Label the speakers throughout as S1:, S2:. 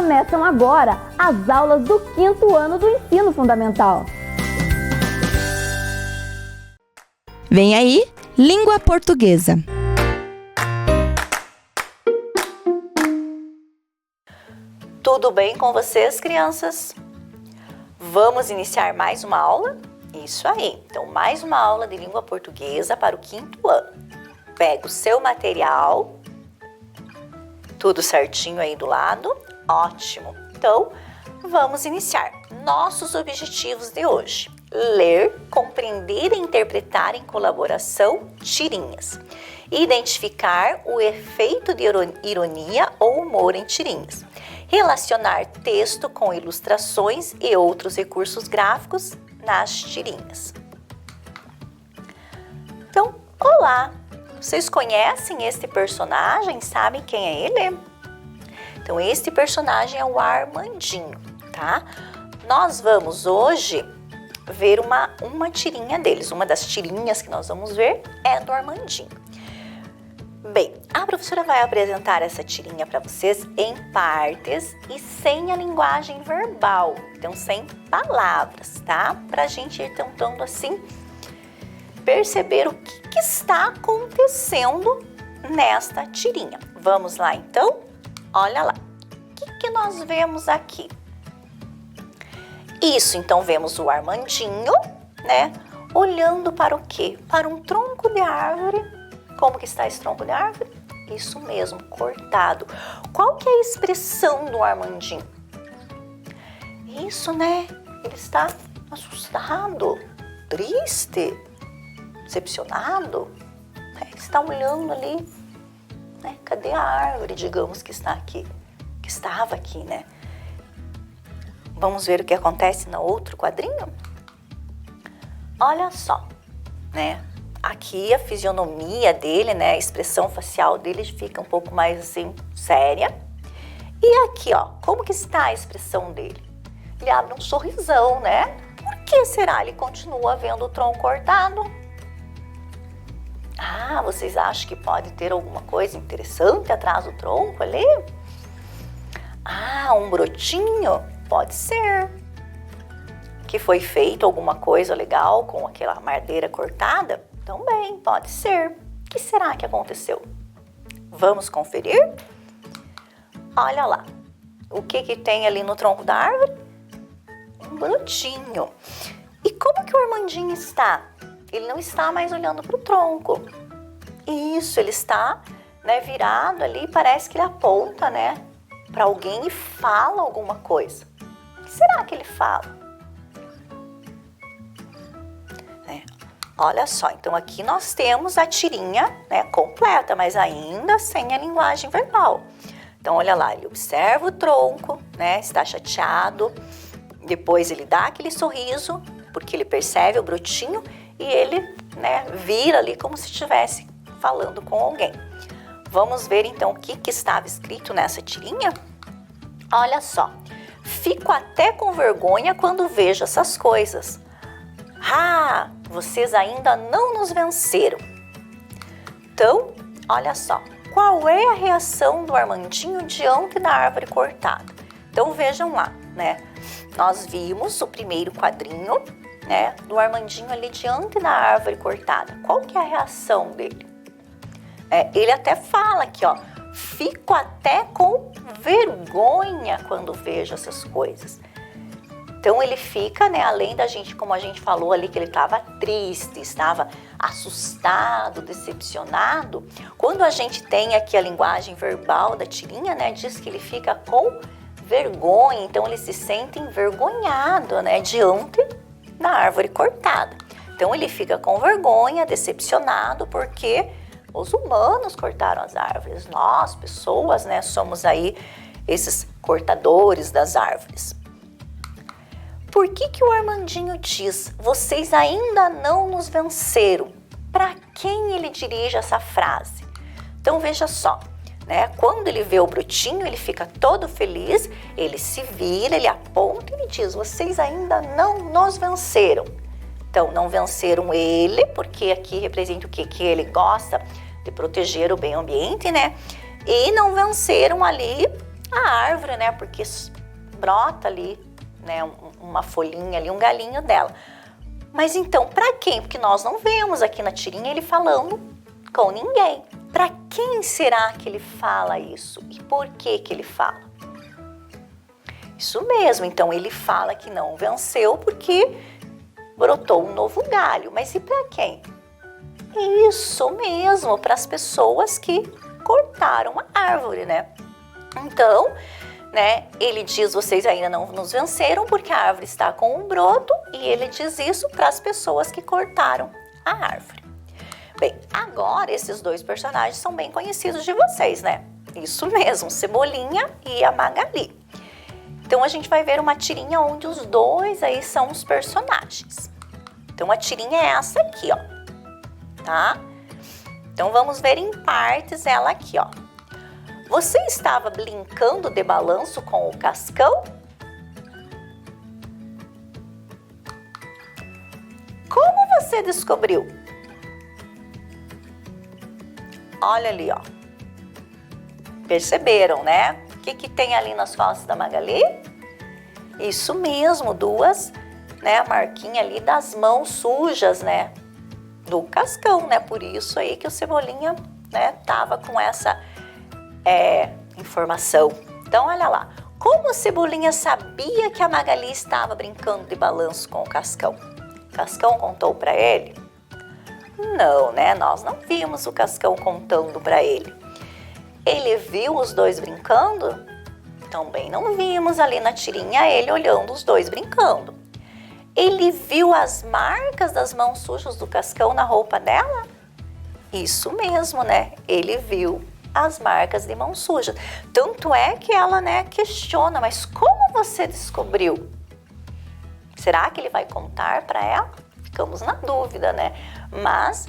S1: Começam agora as aulas do 5º ano do Ensino Fundamental.
S2: Vem aí, língua portuguesa.
S3: Tudo bem com vocês, crianças? Vamos iniciar mais uma aula? Isso aí! Então, mais uma aula de língua portuguesa para o 5º ano. Pega o seu material, tudo certinho aí do lado. Ótimo! Então, vamos iniciar. Nossos objetivos de hoje: ler, compreender e interpretar em colaboração tirinhas. Identificar o efeito de ironia ou humor em tirinhas. Relacionar texto com ilustrações e outros recursos gráficos nas tirinhas. Então, olá! Vocês conhecem este personagem? Sabem quem é ele? Então, este personagem é o Armandinho, tá? Nós vamos hoje ver uma tirinha deles. Uma das tirinhas que nós vamos ver é do Armandinho. Bem, a professora vai apresentar essa tirinha para vocês em partes e sem a linguagem verbal, então sem palavras, tá? Para a gente ir tentando assim perceber o que está acontecendo nesta tirinha. Vamos lá então? Olha lá, o que nós vemos aqui? Isso, então vemos o Armandinho, né? Olhando para o quê? Para um tronco de árvore. Como que está esse tronco de árvore? Isso mesmo, cortado. Qual que é a expressão do Armandinho? Isso, né? Ele está assustado, triste, decepcionado. Ele está olhando ali, né? Cadê a árvore, digamos, que está aqui? Que estava aqui, né? Vamos ver o que acontece no outro quadrinho? Olha só, né? Aqui a fisionomia dele, né, a expressão facial dele fica um pouco mais assim, séria. E aqui, ó, como que está a expressão dele? Ele abre um sorrisão, né? Por que será? Ele continua vendo o tronco cortado. Ah, vocês acham que pode ter alguma coisa interessante atrás do tronco ali? Ah, um brotinho? Pode ser. Que foi feito alguma coisa legal com aquela madeira cortada? Também pode ser. O que será que aconteceu? Vamos conferir? Olha lá. O que tem ali no tronco da árvore? Um brotinho. E como que o Armandinho está? Ele não está mais olhando para o tronco. Isso, ele está, né, virado ali. Parece que ele aponta, né, para alguém e fala alguma coisa. O que será que ele fala? Olha só, então aqui nós temos a tirinha, né, completa, mas ainda sem a linguagem verbal. Então, olha lá, ele observa o tronco, né, está chateado, depois ele dá aquele sorriso, porque ele percebe o brotinho e ele, né, vira ali como se estivesse falando com alguém. Vamos ver então o que estava escrito nessa tirinha? Olha só, fico até com vergonha quando vejo essas coisas. Ah, vocês ainda não nos venceram. Então, olha só, qual é a reação do Armandinho diante da árvore cortada? Então, vejam lá, né? Nós vimos o primeiro quadrinho, né, do Armandinho ali diante da árvore cortada. Qual que é a reação dele? Ele até fala aqui, ó, fico até com vergonha quando vejo essas coisas. Então, ele fica, né, além da gente, como a gente falou ali, que ele estava triste, estava assustado, decepcionado. Quando a gente tem aqui a linguagem verbal da tirinha, né, diz que ele fica com vergonha. Então, ele se sente envergonhado, né, diante da árvore cortada. Então, ele fica com vergonha, decepcionado, porque os humanos cortaram as árvores. Nós, pessoas, né, somos aí esses cortadores das árvores. Por que o Armandinho diz, vocês ainda não nos venceram? Para quem ele dirige essa frase? Então, veja só, né? Quando ele vê o brotinho, ele fica todo feliz, ele se vira, ele aponta e ele diz, vocês ainda não nos venceram. Então, não venceram ele, porque aqui representa o quê? Que ele gosta de proteger o meio ambiente, né? E não venceram ali a árvore, né? Porque brota ali, né? Uma folhinha ali, um galinho dela. Mas então, para quem? Porque nós não vemos aqui na tirinha ele falando com ninguém. Para quem será que ele fala isso? E por que que ele fala? Isso mesmo, então ele fala que não venceu porque brotou um novo galho. Mas e para quem? Isso mesmo, para as pessoas que cortaram a árvore, né? Então, né, ele diz, vocês ainda não nos venceram porque a árvore está com um broto, e ele diz isso para as pessoas que cortaram a árvore. Bem, agora esses dois personagens são bem conhecidos de vocês, né? Isso mesmo, Cebolinha e a Magali. Então, a gente vai ver uma tirinha onde os dois aí são os personagens. Então, a tirinha é essa aqui, ó, tá? Então, vamos ver em partes ela aqui, ó. Você estava brincando de balanço com o Cascão? Como você descobriu? Olha ali, ó. Perceberam, né? O que tem ali nas costas da Magali? Isso mesmo, duas, né, marquinha ali das mãos sujas, né, do Cascão, né? Por isso aí que o Cebolinha, né, tava com essa informação. Então, olha lá. Como o Cebolinha sabia que a Magali estava brincando de balanço com o Cascão? O Cascão contou para ele? Não, né? Nós não vimos o Cascão contando para ele. Ele viu os dois brincando? Também não vimos ali na tirinha ele olhando os dois brincando. Ele viu as marcas das mãos sujas do Cascão na roupa dela? Isso mesmo, né? Ele viu as marcas de mãos sujas. Tanto é que ela, né, questiona, mas como você descobriu? Será que ele vai contar para ela? Ficamos na dúvida, né? Mas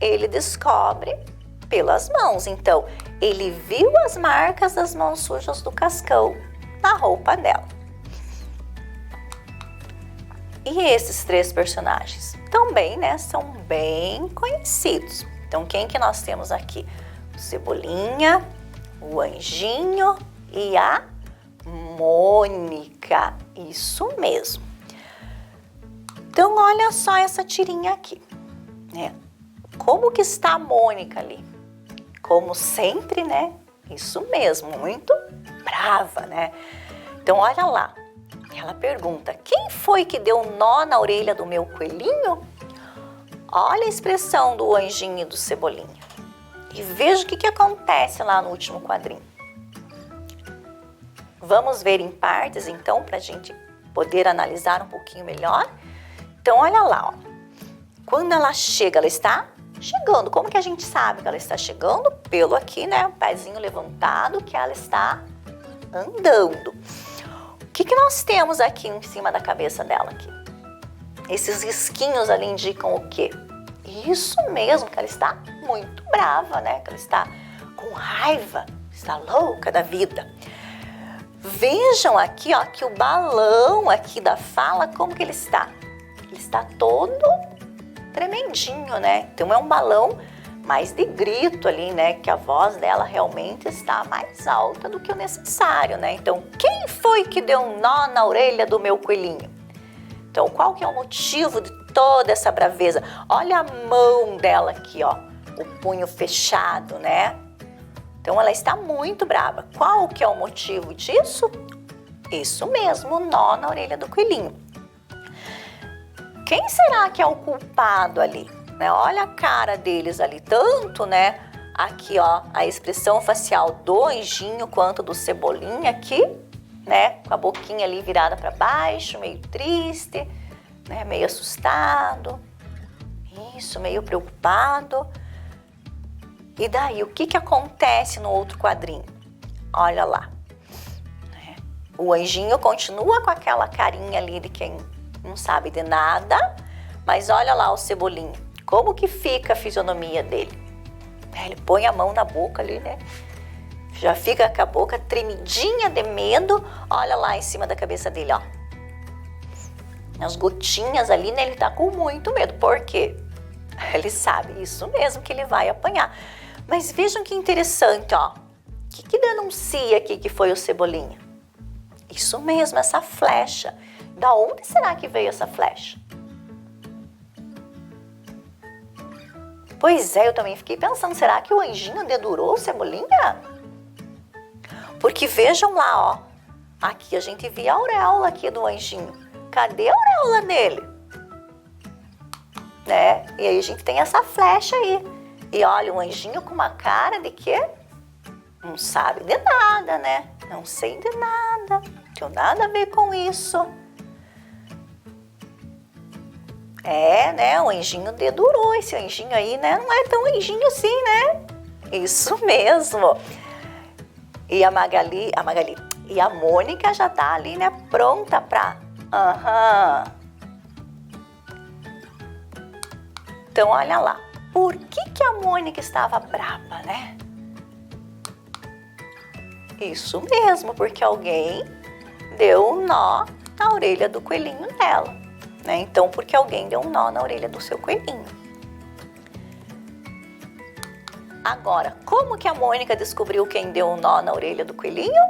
S3: ele descobre pelas mãos. Então, ele viu as marcas das mãos sujas do Cascão na roupa dela. E esses três personagens também, né, são bem conhecidos. Então, quem que nós temos aqui? O Cebolinha, o Anjinho e a Mônica. Isso mesmo. Então, olha só essa tirinha aqui, né? Como que está a Mônica ali? Como sempre, né? Isso mesmo, muito brava, né? Então, olha lá. Ela pergunta, quem foi que deu um nó na orelha do meu coelhinho? Olha a expressão do Anjinho e do Cebolinha. E veja o que acontece lá no último quadrinho. Vamos ver em partes, então, para a gente poder analisar um pouquinho melhor. Então, olha lá, ó. Quando ela chega, ela está chegando. Como que a gente sabe que ela está chegando? Pelo aqui, né, o pezinho levantado, que ela está andando. O que nós temos aqui em cima da cabeça dela aqui? Esses risquinhos ali indicam o quê? Isso mesmo, que ela está muito brava, né? Que ela está com raiva, está louca da vida. Vejam aqui, ó, que o balão aqui da fala, como que ele está? Ele está todo tremendinho, né? Então é um balão mais de grito ali, né? Que a voz dela realmente está mais alta do que o necessário, né? Então, quem foi que deu um nó na orelha do meu coelhinho? Então, qual que é o motivo de toda essa braveza? Olha a mão dela aqui, ó, o punho fechado, né? Então, ela está muito brava. Qual que é o motivo disso? Isso mesmo, o nó na orelha do coelhinho. Quem será que é o culpado ali? Né? Olha a cara deles ali, tanto, né? Aqui, ó, a expressão facial do Anjinho quanto do Cebolinha aqui, né? Com a boquinha ali virada para baixo, meio triste, né? Meio assustado. Isso, meio preocupado. E daí, o que acontece no outro quadrinho? Olha lá. O Anjinho continua com aquela carinha ali de quem não sabe de nada, mas olha lá o Cebolinha. Como que fica a fisionomia dele? Ele põe a mão na boca ali, né? Já fica com a boca tremidinha de medo. Olha lá em cima da cabeça dele, ó. As gotinhas ali, né? Ele tá com muito medo. Por quê? Ele sabe isso mesmo, que ele vai apanhar. Mas vejam que interessante, ó. que denuncia aqui que foi o Cebolinha? Isso mesmo, essa flecha. Da onde será que veio essa flecha? Pois é, eu também fiquei pensando, será que o anjinho dedurou o Cebolinha? Porque vejam lá, ó, aqui a gente via a auréola aqui do anjinho. Cadê a auréola dele? Né? E aí a gente tem essa flecha aí. E olha, o anjinho com uma cara de quê? Não sabe de nada, né? Não sei de nada. Não tenho nada a ver com isso. É, né? O anjinho dedurou. Esse anjinho aí, né? Não é tão anjinho assim, né? Isso mesmo. E a Magali e a Mônica já tá ali, né? Pronta pra... Então, olha lá. Por que a Mônica estava brava, né? Isso mesmo, porque alguém deu um nó na orelha do coelhinho dela, né? Então, porque alguém deu um nó na orelha do seu coelhinho. Agora, como que a Mônica descobriu quem deu um nó na orelha do coelhinho?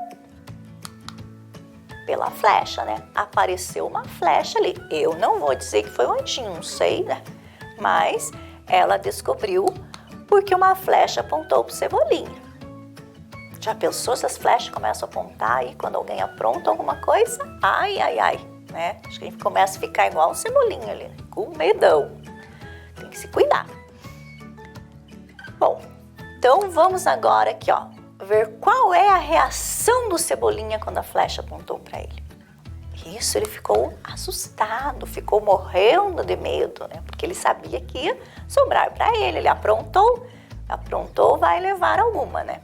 S3: Pela flecha, né? Apareceu uma flecha ali. Eu não vou dizer que foi um anjinho, não sei, né? Mas ela descobriu porque uma flecha apontou pro Cebolinha. Já pensou se as flechas começam a apontar aí quando alguém apronta alguma coisa? Ai, ai, ai, né? Acho que a gente começa a ficar igual o Cebolinha ali, né? Com medão. Tem que se cuidar. Bom, então vamos agora aqui, ó, ver qual é a reação do Cebolinha quando a flecha apontou para ele. Isso, ele ficou assustado, ficou morrendo de medo, né? Porque ele sabia que ia sobrar para ele. Ele aprontou, vai levar alguma, né?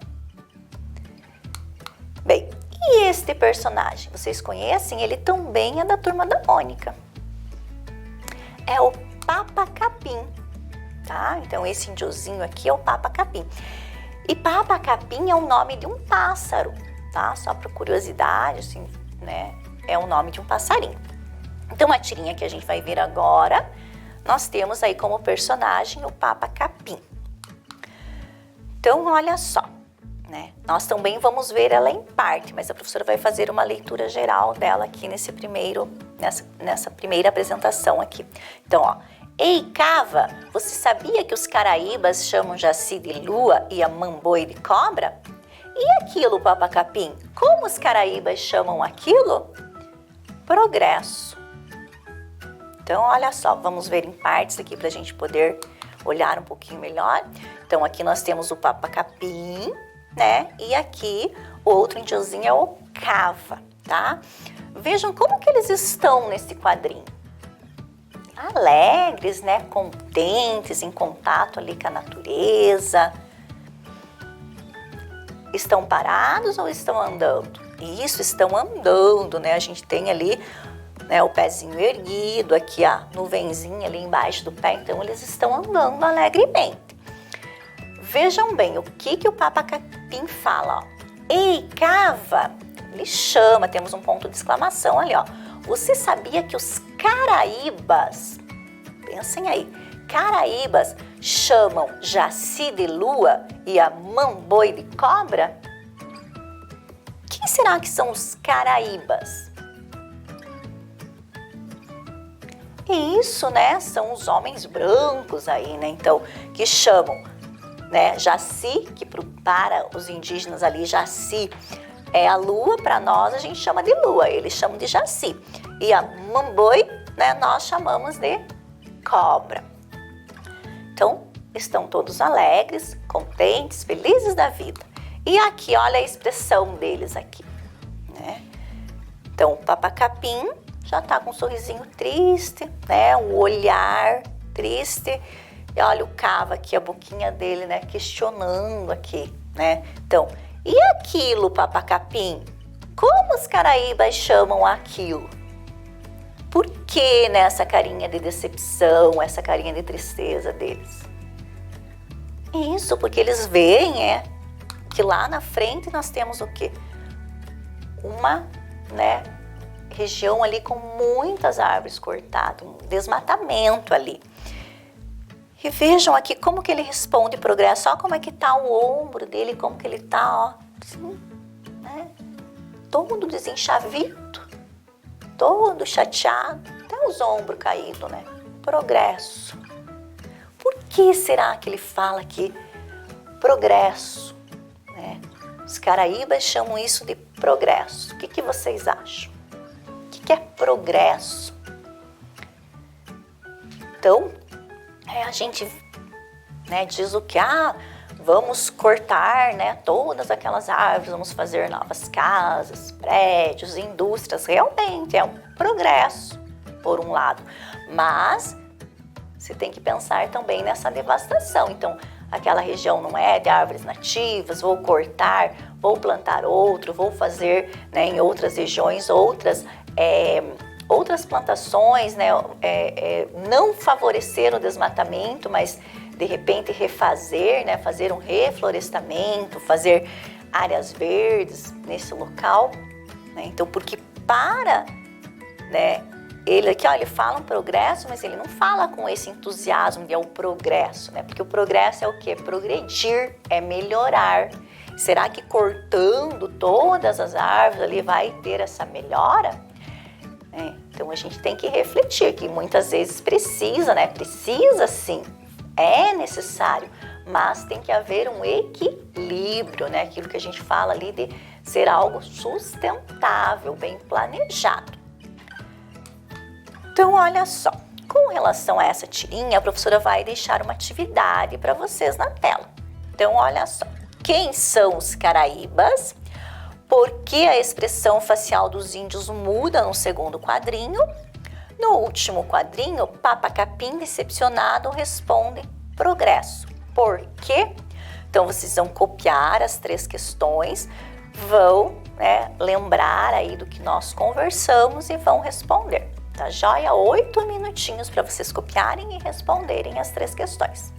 S3: Bem, e este personagem? Vocês conhecem? Ele também é da Turma da Mônica. É o Papa Capim, tá? Então, esse indiozinho aqui é o Papa Capim. E Papa Capim é o nome de um pássaro, tá? Só por curiosidade, assim, né? É o nome de um passarinho. Então, a tirinha que a gente vai ver agora, nós temos aí como personagem o Papa Capim. Então, olha só, né? Nós também vamos ver ela em parte, mas a professora vai fazer uma leitura geral dela aqui nessa primeira apresentação aqui. Então, ó. Ei, Cava, você sabia que os caraíbas chamam Jaci de lua e a Mamboi de cobra? E aquilo, Papa Capim? Como os caraíbas chamam aquilo? Progresso. Então, olha só, vamos ver em partes aqui para a gente poder olhar um pouquinho melhor. Então, aqui nós temos o Papa Capim, né? E aqui o outro indiozinho é o Cava, tá? Vejam como que eles estão nesse quadrinho. Alegres, né? Contentes, em contato ali com a natureza. Estão parados ou estão andando? Isso, estão andando, né? A gente tem ali, né, o pezinho erguido, aqui a nuvenzinha ali embaixo do pé, então eles estão andando alegremente. Vejam bem, o que o Papa Capim fala, ó. Ei, Cava! Ele chama, temos um ponto de exclamação ali, ó. Você sabia que os caraíbas, pensem aí, caraíbas chamam Jaci de lua e a Mamboi de cobra? Quem será que são os caraíbas? Isso, né? São os homens brancos aí, né? Então, que chamam, né? Jaci, que para os indígenas ali, Jaci é a lua, para nós a gente chama de lua, eles chamam de Jaci. E a Mamboi, né? Nós chamamos de cobra. Então, estão todos alegres, contentes, felizes da vida. E aqui, olha a expressão deles aqui, né? Então, o Papa Capim já tá com um sorrisinho triste, né? Um olhar triste. E olha o Cava aqui, a boquinha dele, né? Questionando aqui, né? Então, e aquilo, Papa Capim? Como os caraíbas chamam aquilo? Por que, né, essa carinha de decepção, essa carinha de tristeza deles? Isso, porque eles veem, que lá na frente nós temos o quê? Uma, né, região ali com muitas árvores cortadas, um desmatamento ali. E vejam aqui como que ele responde progresso, olha como é que tá o ombro dele, como que ele tá, ó, Sim, né? Todo desenchavido, todo chateado, até os ombros caídos, né? Progresso. Por que será que ele fala aqui progresso, né? Os caraíbas chamam isso de progresso. O que vocês acham? O que é progresso? Então, a gente, né, diz o que? Vamos cortar, né, todas aquelas árvores, vamos fazer novas casas, prédios, indústrias. Realmente é um progresso, por um lado. Mas você tem que pensar também nessa devastação. Então, aquela região não é de árvores nativas, vou cortar, vou plantar outro, vou fazer, né, em outras regiões outras plantações, né, não favorecer o desmatamento, mas de repente refazer, né, fazer um reflorestamento, fazer áreas verdes nesse local, né? Então, porque né, ele aqui, ele fala um progresso, mas ele não fala com esse entusiasmo de é o progresso, né? Porque o progresso é o quê? Progredir, é melhorar. Será que cortando todas as árvores ali vai ter essa melhora? Então a gente tem que refletir que muitas vezes precisa, né? Precisa sim, é necessário, mas tem que haver um equilíbrio, né? Aquilo que a gente fala ali de ser algo sustentável, bem planejado. Então, olha só, com relação a essa tirinha, a professora vai deixar uma atividade para vocês na tela. Então, olha só, quem são os caraíbas? Por que a expressão facial dos índios muda no segundo quadrinho? No último quadrinho, Papa Capim, decepcionado, responde progresso. Por quê? Então, vocês vão copiar as 3 questões, vão, né, lembrar aí do que nós conversamos e vão responder. Tá joia? 8 minutinhos para vocês copiarem e responderem as 3 questões.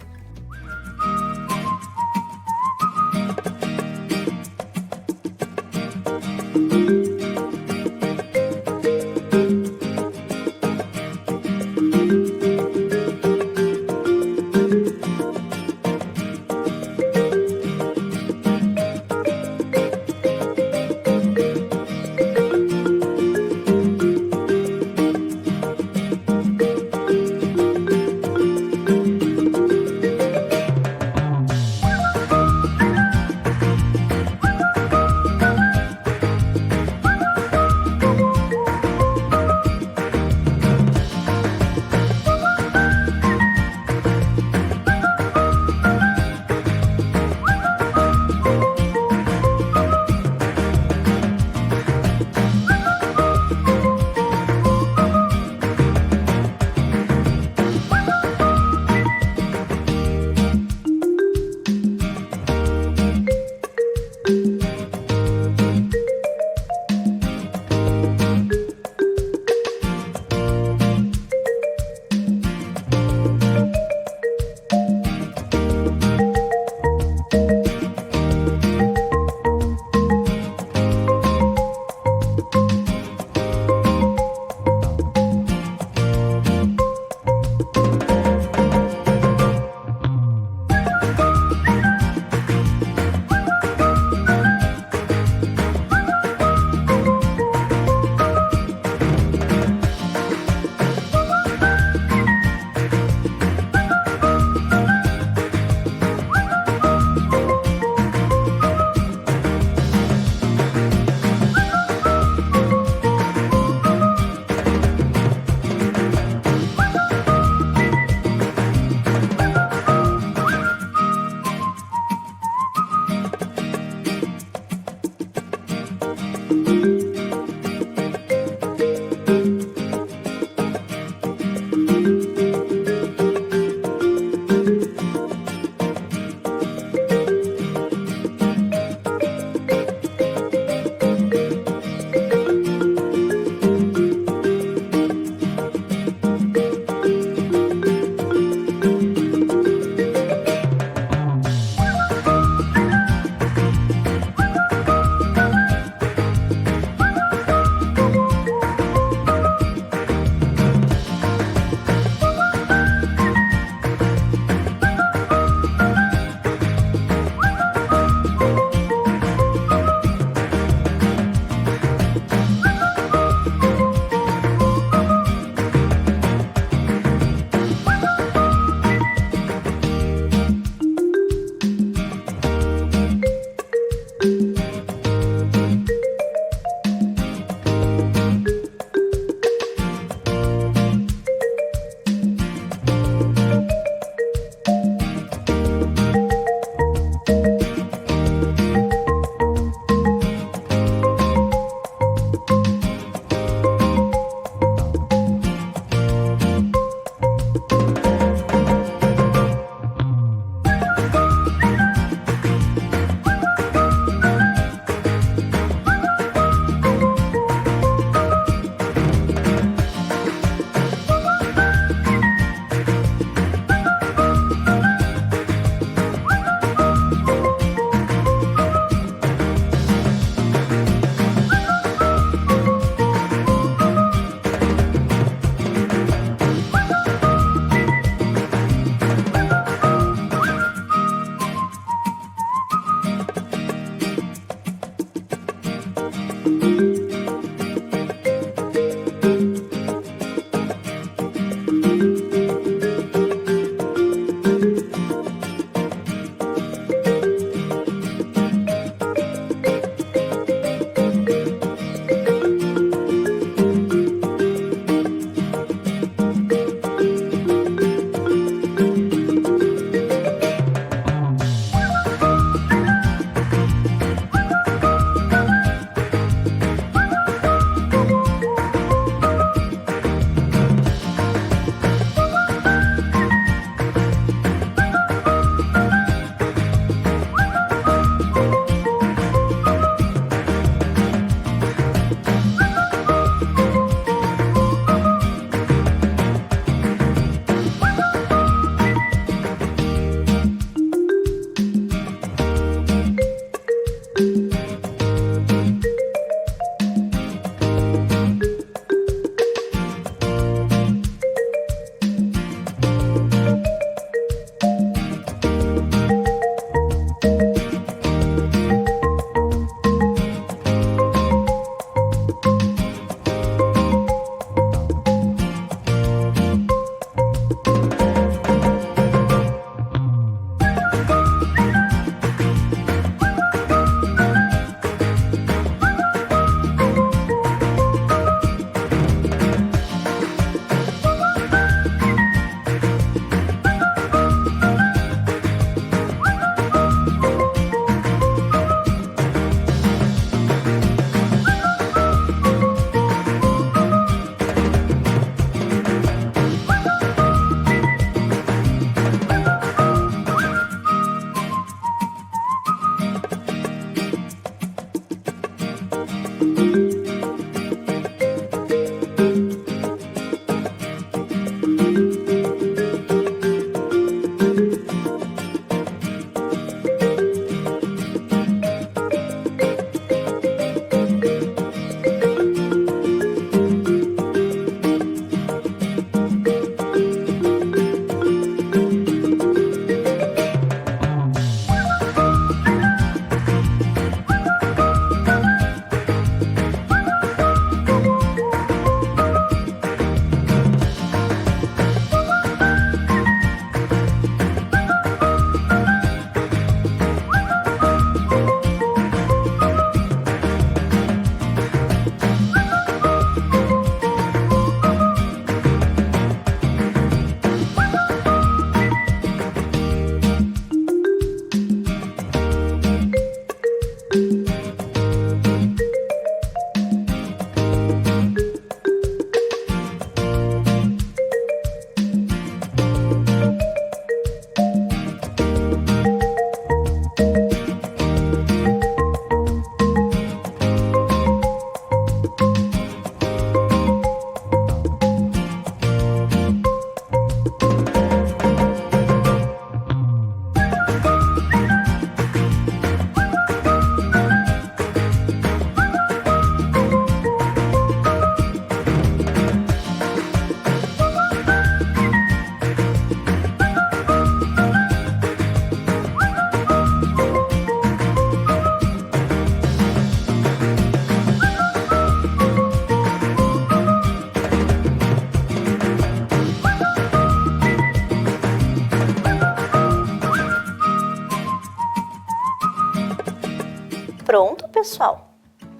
S3: pessoal?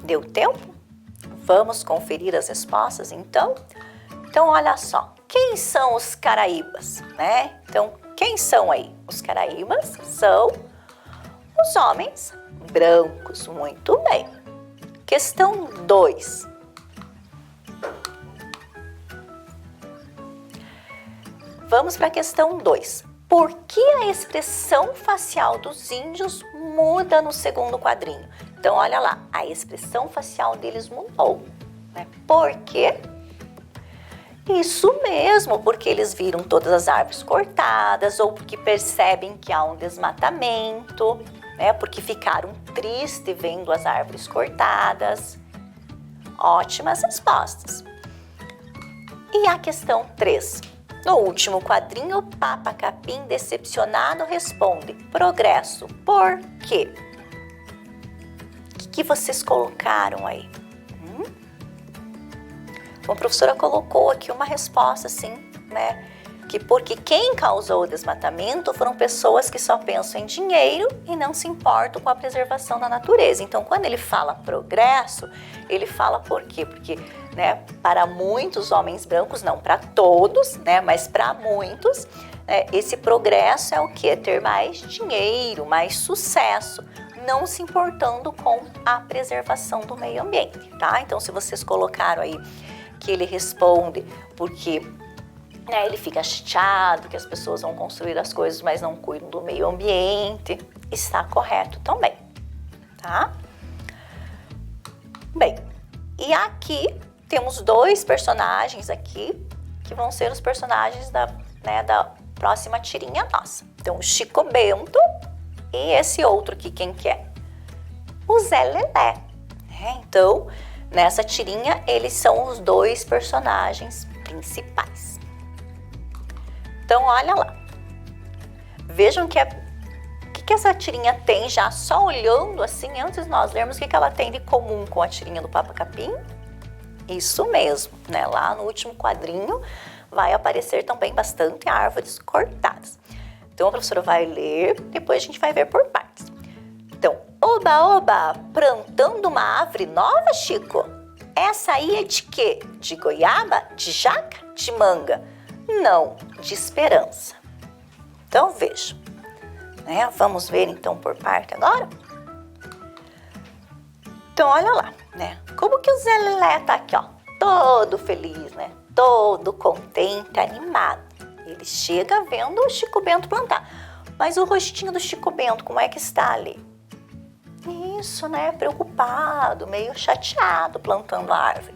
S3: Deu tempo? Vamos conferir as respostas, então? Então, olha só. Quem são os caraíbas, né? Então, quem são aí? Os caraíbas são os homens brancos. Muito bem. Questão 2. Vamos para a questão 2. Por que a expressão facial dos índios muda no segundo quadrinho? Então, olha lá, a expressão facial deles mudou, né? Por quê? Isso mesmo, porque eles viram todas as árvores cortadas ou porque percebem que há um desmatamento, né? Porque ficaram tristes vendo as árvores cortadas. Ótimas respostas. E a questão 3. No último quadrinho, o Papa Capim, decepcionado, responde: progresso. Por quê? O que vocês colocaram aí? Bom, a professora colocou aqui uma resposta assim, né? Que porque quem causou o desmatamento foram pessoas que só pensam em dinheiro e não se importam com a preservação da natureza. Então, quando ele fala progresso, ele fala por quê? Porque, né, para muitos homens brancos, não para todos, né, mas para muitos, né, esse progresso é o quê? Ter mais dinheiro, mais sucesso, não se importando com a preservação do meio ambiente, tá? Então, se vocês colocaram aí que ele responde porque, né, ele fica chateado que as pessoas vão construir as coisas, mas não cuidam do meio ambiente, está correto também, tá? Bem, e aqui temos 2 personagens aqui que vão ser os personagens da próxima tirinha nossa. Então, o Chico Bento e esse outro aqui, quem que é? O Zé Lelé. Então, nessa tirinha, eles são os 2 personagens principais. Então, olha lá. Vejam o que essa tirinha tem já, só olhando assim, antes de nós lermos, o que ela tem de comum com a tirinha do Papa Capim? Isso mesmo, né? Lá no último quadrinho vai aparecer também bastante árvores cortadas. Então, a professora vai ler, depois a gente vai ver por partes. Então, oba, oba, plantando uma árvore nova, Chico? Essa aí é de quê? De goiaba? De jaca? De manga? Não, de esperança. Então, vejam. Né? Vamos ver, então, por parte agora? Então, olha lá, né? Como que o Zé Lelé tá aqui, ó, todo feliz, né? Todo contente, animado. Ele chega vendo o Chico Bento plantar. Mas o rostinho do Chico Bento, como é que está ali? Isso, né? Preocupado, meio chateado plantando a árvore.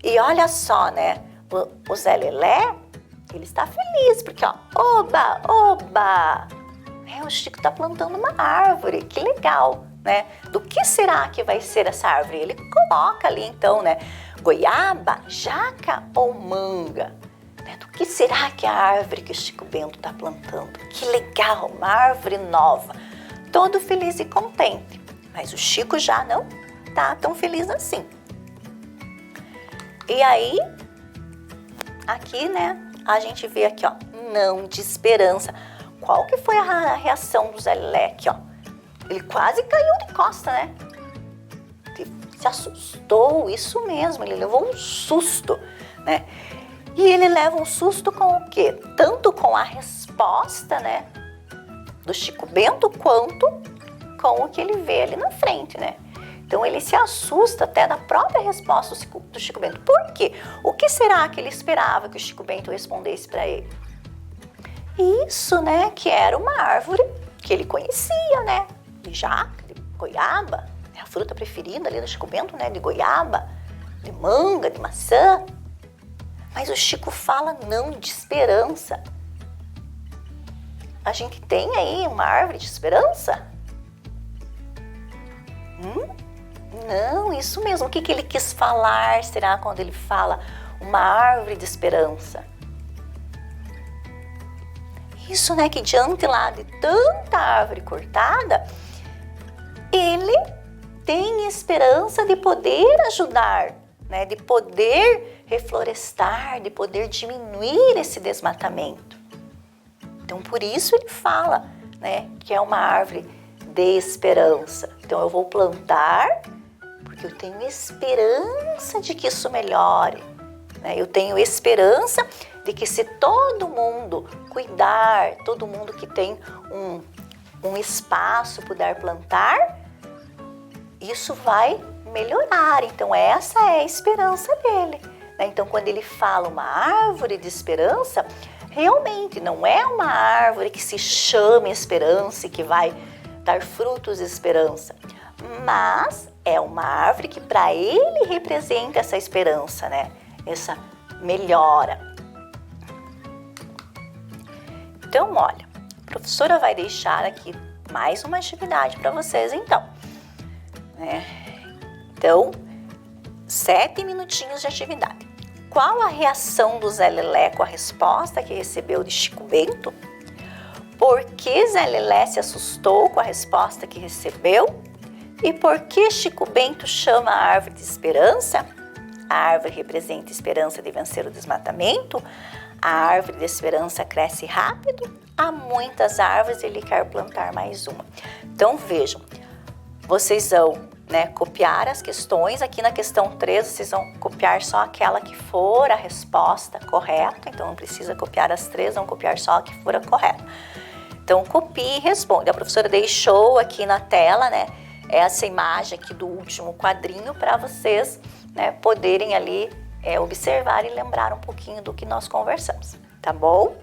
S3: E olha só, né? O Zé Lelé, ele está feliz, porque, ó, oba, oba! O Chico está plantando uma árvore, que legal, né? Do que será que vai ser essa árvore? Ele coloca ali, então, né? Goiaba, jaca ou manga? Do que será que é a árvore que o Chico Bento está plantando? Que legal, uma árvore nova. Todo feliz e contente. Mas o Chico já não tá tão feliz assim. E aí, aqui, né, a gente vê aqui, ó, não de esperança. Qual que foi a reação do Zé Lelé aqui, ó? Ele quase caiu de costa, né? Ele se assustou, isso mesmo, ele levou um susto, né? E ele leva um susto com o quê? Tanto com a resposta, né, do Chico Bento, quanto com o que ele vê ali na frente, né? Então, ele se assusta até da própria resposta do Chico Bento. Por quê? O que será que ele esperava que o Chico Bento respondesse para ele? Isso, né, que era uma árvore que ele conhecia, né? De jaca, de goiaba, né? A fruta preferida ali do Chico Bento, né? De goiaba, de manga, de maçã. Mas o Chico fala não de esperança. A gente tem aí uma árvore de esperança? Não, isso mesmo. O que ele quis falar, será, quando ele fala uma árvore de esperança? Isso, né, que diante lá de tanta árvore cortada, ele tem esperança de poder ajudar, né, de poder reflorestar, de poder diminuir esse desmatamento. Então, por isso ele fala, né, que é uma árvore de esperança. Então eu vou plantar porque eu tenho esperança de que isso melhore, né? Eu tenho esperança de que se todo mundo cuidar, todo mundo que tem um espaço puder plantar, isso vai melhorar. Então essa é a esperança dele, né? Então quando ele fala uma árvore de esperança, realmente não é uma árvore que se chame esperança e que vai dar frutos de esperança, mas é uma árvore que para ele representa essa esperança, né? Essa melhora. Então, olha, a professora vai deixar aqui mais uma atividade para vocês, então. Então, 7 minutinhos de atividade. Qual a reação do Zé Lelé com a resposta que recebeu de Chico Bento? Por que Zé Lelé se assustou com a resposta que recebeu? E por que Chico Bento chama a árvore de esperança? A árvore representa a esperança de vencer o desmatamento. A árvore de esperança cresce rápido. Há muitas árvores e ele quer plantar mais uma. Então vejam, vocês vão, né, copiar as questões. Aqui na questão 3, vocês vão copiar só aquela que for a resposta correta. Então não precisa copiar as 3, vão copiar só a que for a correta. Então copie e responde. A professora deixou aqui na tela, né, essa imagem aqui do último quadrinho para vocês, né, poderem ali observar e lembrar um pouquinho do que nós conversamos, tá bom?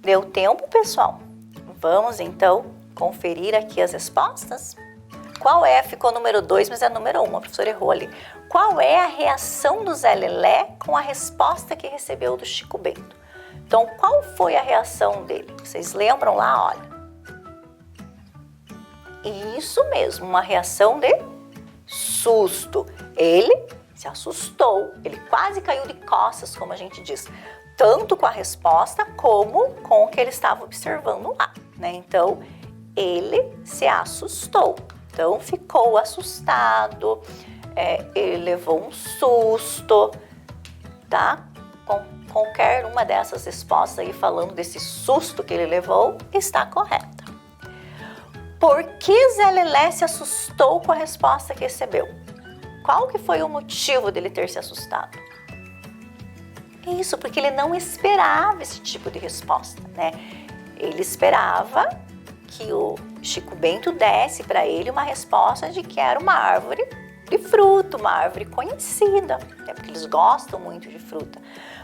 S3: Deu tempo, pessoal? Vamos então conferir aqui as respostas? Qual é? Ficou número 2, mas é número 1, a professora errou ali. Qual é a reação do Zé Lelé com a resposta que recebeu do Chico Bento? Então, qual foi a reação dele? Vocês lembram lá? Olha. Isso mesmo, uma reação de susto. Ele se assustou, ele quase caiu de costas, como a gente diz, tanto com a resposta como com o que ele estava observando lá, né? Então, ele se assustou. Então, ficou assustado, ele levou um susto, tá? Com qualquer uma dessas respostas aí falando desse susto que ele levou, está correta. Por que Zé Lelé se assustou com a resposta que recebeu? Qual que foi o motivo dele ter se assustado? Isso, porque ele não esperava esse tipo de resposta, né? Ele esperava que o Chico Bento desse para ele uma resposta de que era uma árvore de fruta, uma árvore conhecida, né? Porque eles gostam muito de fruta.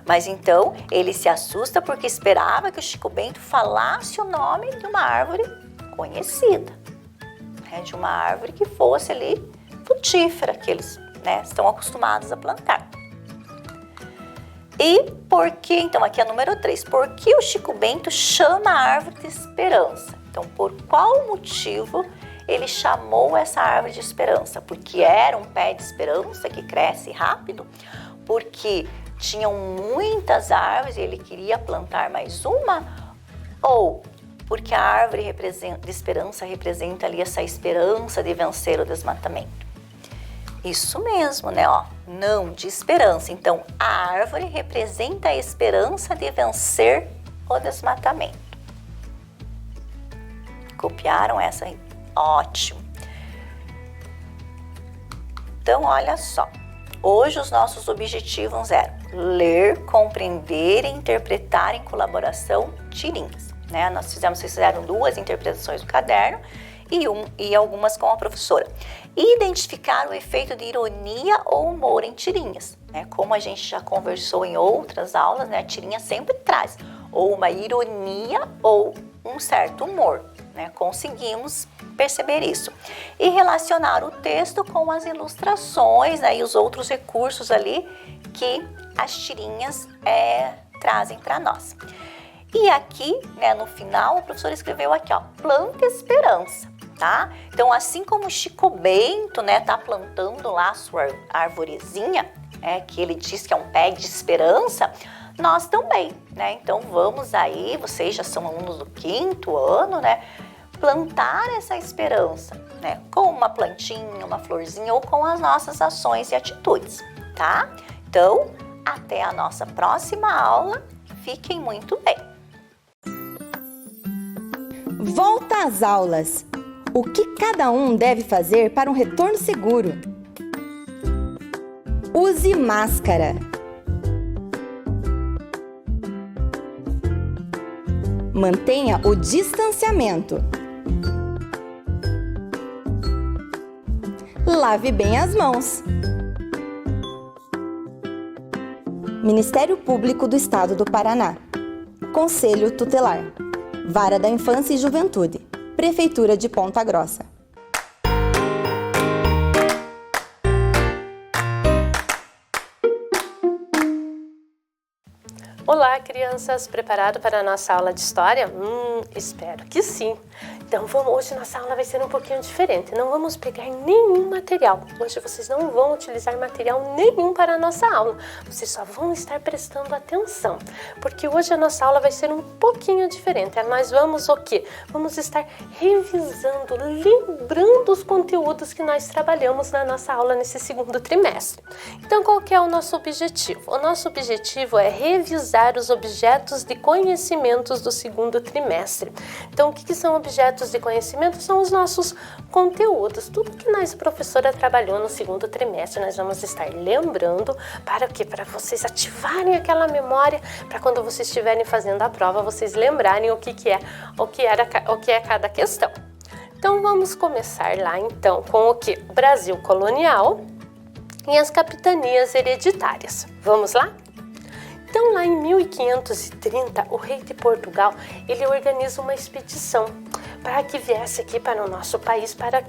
S3: Mas então ele se assusta porque esperava que o Chico Bento falasse o nome de uma árvore conhecida, né? De uma árvore que fosse ali frutífera, que eles, né, estão acostumados a plantar. E por que, então aqui é número 3, por que o Chico Bento chama a árvore de esperança? Então, por qual motivo ele chamou essa árvore de esperança? Porque era um pé de esperança que cresce rápido? Porque tinham muitas árvores e ele queria plantar mais uma? Ou porque a árvore de esperança representa ali essa esperança de vencer o desmatamento? Isso mesmo, né? Ó, não, de esperança. Então, a árvore representa a esperança de vencer o desmatamento. Copiaram essa aí? Ótimo. Então, olha só. Hoje os nossos objetivos eram ler, compreender e interpretar em colaboração tirinhas, né? Vocês fizeram 2 interpretações do caderno e algumas com a professora. Identificar o efeito de ironia ou humor em tirinhas, né? Como a gente já conversou em outras aulas, né? A tirinha sempre traz ou uma ironia ou um certo humor, né? Conseguimos perceber isso. E relacionar o texto com as ilustrações, né? E os outros recursos ali que as tirinhas trazem para nós. E aqui, né, no final, a professora escreveu aqui, ó, planta esperança, tá? Então, assim como o Chico Bento, né, tá plantando lá a sua arvorezinha, que ele diz que é um pé de esperança, nós também, né? Então, vamos aí, vocês já são alunos do 5º ano, né? Plantar essa esperança, né? Com uma plantinha, uma florzinha ou com as nossas ações e atitudes, tá? Então, até a nossa próxima aula. Fiquem muito bem.
S2: Volta às aulas. O que cada um deve fazer para um retorno seguro? Use máscara. Mantenha o distanciamento. Lave bem as mãos. Ministério Público do Estado do Paraná. Conselho Tutelar. Vara da Infância e Juventude. Prefeitura de Ponta Grossa.
S4: Olá, crianças! Preparado para a nossa aula de história? Espero que sim! Então, hoje nossa aula vai ser um pouquinho diferente. Não vamos pegar nenhum material. Hoje vocês não vão utilizar material nenhum para a nossa aula. Vocês só vão estar prestando atenção. Porque hoje a nossa aula vai ser um pouquinho diferente. Nós vamos o quê? Vamos estar revisando, lembrando os conteúdos que nós trabalhamos na nossa aula nesse 2º trimestre. Então, qual que é o nosso objetivo? O nosso objetivo é revisar os objetos de conhecimentos do 2º trimestre. Então, o que são objetos de conhecimento? São os nossos conteúdos. Tudo que nós, professora, trabalhou no 2º trimestre, nós vamos estar lembrando para o quê? Para vocês ativarem aquela memória, para quando vocês estiverem fazendo a prova, vocês lembrarem o que é cada questão. Então, vamos começar lá, então, com o quê? O Brasil colonial e as capitanias hereditárias. Vamos lá? Então, lá lá em 1530, o rei de Portugal, ele organiza uma expedição para que viesse aqui para o nosso país, para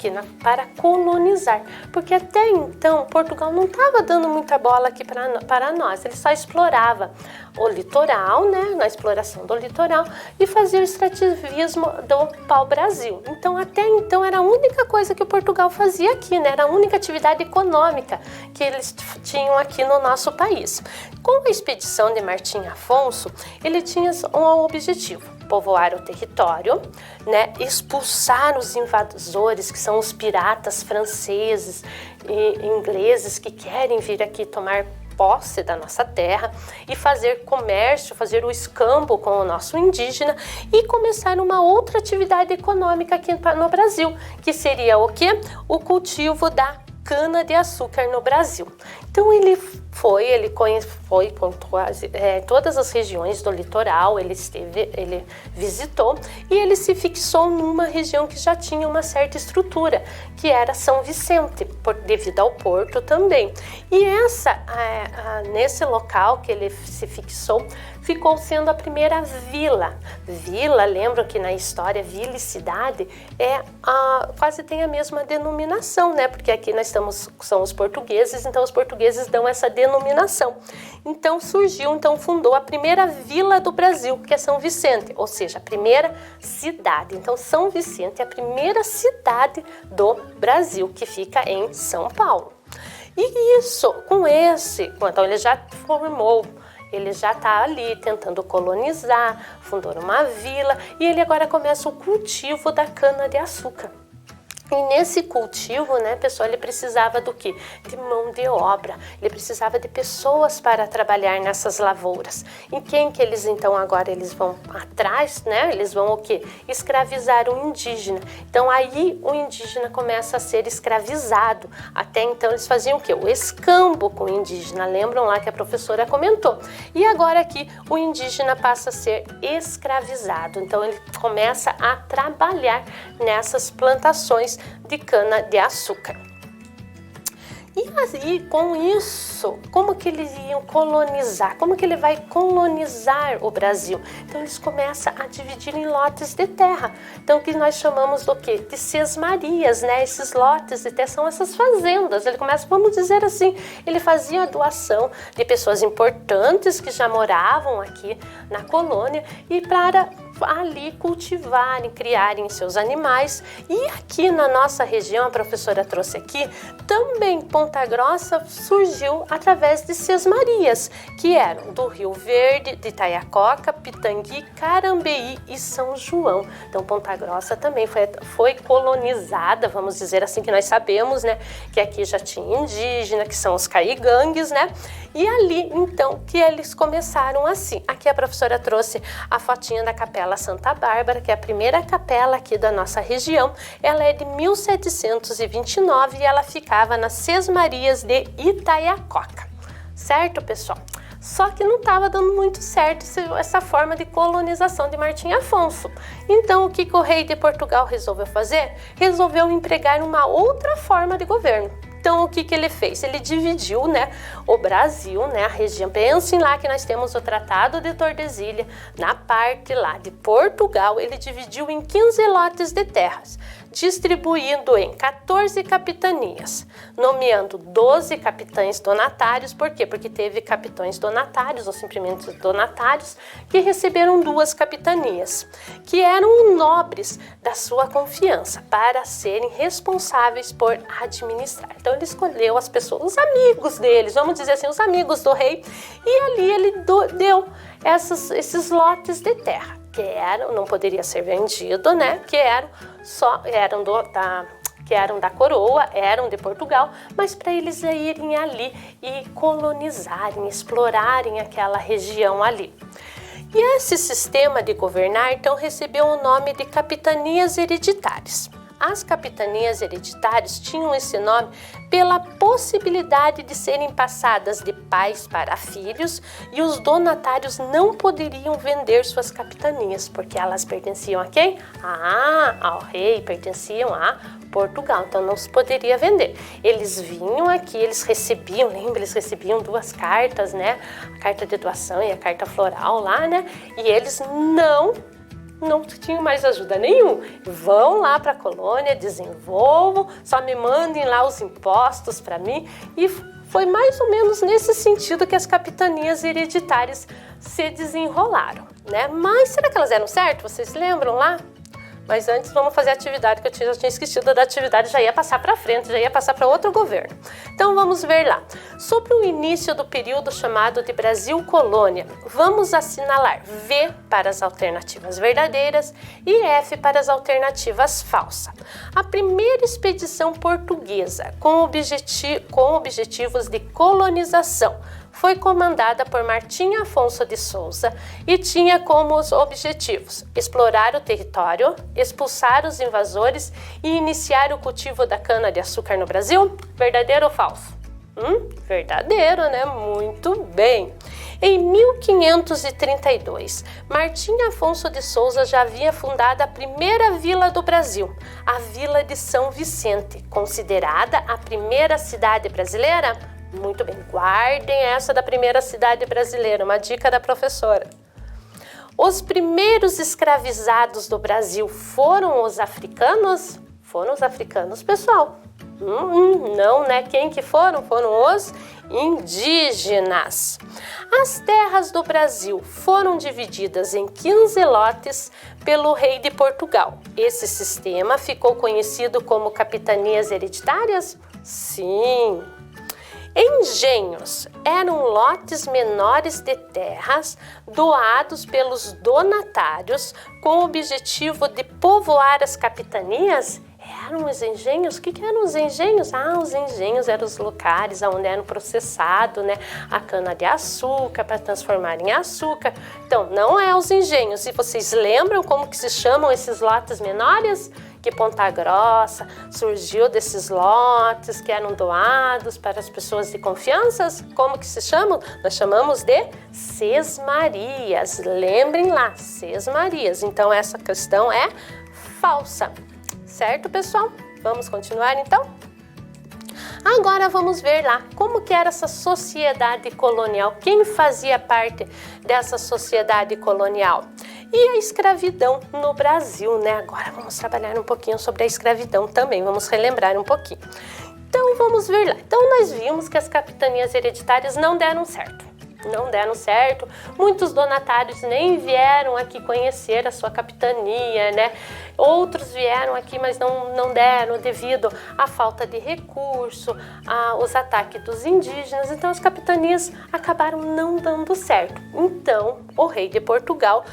S4: colonizar. Porque até então, Portugal não estava dando muita bola aqui para nós, ele só explorava o litoral, né, na exploração do litoral, e fazia o extrativismo do pau-brasil. Então, até então, era a única coisa que o Portugal fazia aqui, né, era a única atividade econômica que eles tinham aqui no nosso país. Com a expedição de Martim Afonso, ele tinha um objetivo: povoar o território, né, expulsar os invasores, que são os piratas franceses e ingleses que querem vir aqui tomar posse da nossa terra, e fazer comércio, fazer o escambo com o nosso indígena e começar uma outra atividade econômica aqui no Brasil, que seria o quê? O cultivo da cana-de-açúcar no Brasil. Então ele foi por todas as regiões do litoral, ele visitou e ele se fixou numa região que já tinha uma certa estrutura, que era São Vicente, devido ao porto também. E nesse local que ele se fixou, ficou sendo a primeira vila. Vila, lembram que na história vila e cidade quase tem a mesma denominação, né? Porque aqui são os portugueses, então os portugueses dão essa denominação. Então fundou a primeira vila do Brasil, que é São Vicente, ou seja, a primeira cidade. Então São Vicente é a primeira cidade do Brasil, que fica em São Paulo. E então ele já formou, ele já está ali tentando colonizar, fundou uma vila, e ele agora começa o cultivo da cana-de-açúcar. E nesse cultivo, né, pessoal, ele precisava do quê? De mão de obra. Ele precisava de pessoas para trabalhar nessas lavouras. E quem que eles, então, agora eles vão atrás, né? Eles vão o quê? Escravizar o indígena. Então, aí o indígena começa a ser escravizado. Até então, eles faziam o quê? O escambo com o indígena. Lembram lá que a professora comentou? E agora aqui, o indígena passa a ser escravizado. Então, ele começa a trabalhar nessas plantações de cana-de-açúcar. E aí, com isso, como que eles iam colonizar? Como que ele vai colonizar o Brasil? Então, eles começam a dividir em lotes de terra. Então, o que nós chamamos do quê? De sesmarias, né? Esses lotes de terra são essas fazendas. Ele começa, vamos dizer assim, ele fazia a doação de pessoas importantes que já moravam aqui na colônia e para ali cultivarem, criarem seus animais. E aqui na nossa região, a professora trouxe aqui, também Ponta Grossa surgiu através de sesmarias, que eram do Rio Verde, de Itaiacoca, Pitangui, Carambeí e São João. Então Ponta Grossa também foi colonizada, vamos dizer assim, que nós sabemos, né, que aqui já tinha indígena, que são os caigangues, né, e ali então que eles começaram assim. Aqui a professora trouxe a fotinha da Capela Santa Bárbara, que é a primeira capela aqui da nossa região. Ela é de 1729 e ela ficava nas Sesmarias de Itaiacoca. Certo, pessoal? Só que não estava dando muito certo essa forma de colonização de Martim Afonso. Então, o que o rei de Portugal resolveu fazer? Resolveu empregar uma outra forma de governo. Então, o que ele fez? Ele dividiu, né, o Brasil, né, a região. Pensem lá que nós temos o Tratado de Tordesilhas. Na parte lá de Portugal, ele dividiu em 15 lotes de terras, distribuindo em 14 capitanias, nomeando 12 capitães donatários. Por quê? Porque teve capitães donatários, ou simplesmente donatários, que receberam 2 capitanias, que eram nobres da sua confiança, para serem responsáveis por administrar. Então, ele escolheu as pessoas, os amigos deles, vamos dizer assim, os amigos do rei, e ali ele deu esses lotes de terra, que não poderia ser vendido, né? Que eram da coroa, eram de Portugal, mas para eles irem ali e colonizarem, explorarem aquela região ali. E esse sistema de governar, então, recebeu o nome de capitanias hereditárias. As capitanias hereditárias tinham esse nome pela possibilidade de serem passadas de pais para filhos, e os donatários não poderiam vender suas capitanias, porque elas pertenciam a quem? Ao rei, pertenciam a Portugal, então não se poderia vender. Eles vinham aqui, eles recebiam, lembra, eles recebiam 2 cartas, né? A carta de doação e a carta floral lá, né? E eles não tinham mais ajuda nenhuma. Vão lá para a colônia, desenvolvam, só me mandem lá os impostos para mim. E foi mais ou menos nesse sentido que as capitanias hereditárias se desenrolaram, né? Mas será que elas eram certas? Vocês lembram lá? Mas antes vamos fazer a atividade, que eu já tinha esquecido da atividade, já ia passar para frente, já ia passar para outro governo. Então vamos ver lá. Sobre o início do período chamado de Brasil Colônia, vamos assinalar V para as alternativas verdadeiras e F para as alternativas falsas. A primeira expedição portuguesa com objetivos de colonização foi comandada por Martim Afonso de Souza e tinha como os objetivos explorar o território, expulsar os invasores e iniciar o cultivo da cana-de-açúcar no Brasil? Verdadeiro ou falso? Verdadeiro, né? Muito bem. Em 1532, Martim Afonso de Souza já havia fundado a primeira vila do Brasil, a Vila de São Vicente, considerada a primeira cidade brasileira? Muito bem, guardem essa da primeira cidade brasileira, uma dica da professora. Os primeiros escravizados do Brasil foram os africanos? Foram os africanos, pessoal. Não, né? Quem que foram? Foram os indígenas. As terras do Brasil foram divididas em 15 lotes pelo rei de Portugal. Esse sistema ficou conhecido como capitanias hereditárias? Sim. Engenhos eram lotes menores de terras doados pelos donatários com o objetivo de povoar as capitanias? Eram os engenhos? O que eram os engenhos? Os engenhos eram os locais onde eram processado, né, a cana-de-açúcar para transformar em açúcar. Então, não é os engenhos. E vocês lembram como que se chamam esses lotes menores? Que Ponta Grossa surgiu desses lotes que eram doados para as pessoas de confiança. Como que se chamam? Nós chamamos de sesmarias. Lembrem lá, sesmarias. Então, essa questão é falsa. Certo, pessoal? Vamos continuar, então? Agora vamos ver lá como que era essa sociedade colonial. Quem fazia parte dessa sociedade colonial? E a escravidão no Brasil, né? Agora vamos trabalhar um pouquinho sobre a escravidão também, vamos relembrar um pouquinho. Então vamos ver lá. Então nós vimos que as capitanias hereditárias não deram certo. Muitos donatários nem vieram aqui conhecer a sua capitania, né? Outros vieram aqui, mas não deram devido à falta de recurso, aos ataques dos indígenas. Então as capitanias acabaram não dando certo. Então o rei de Portugal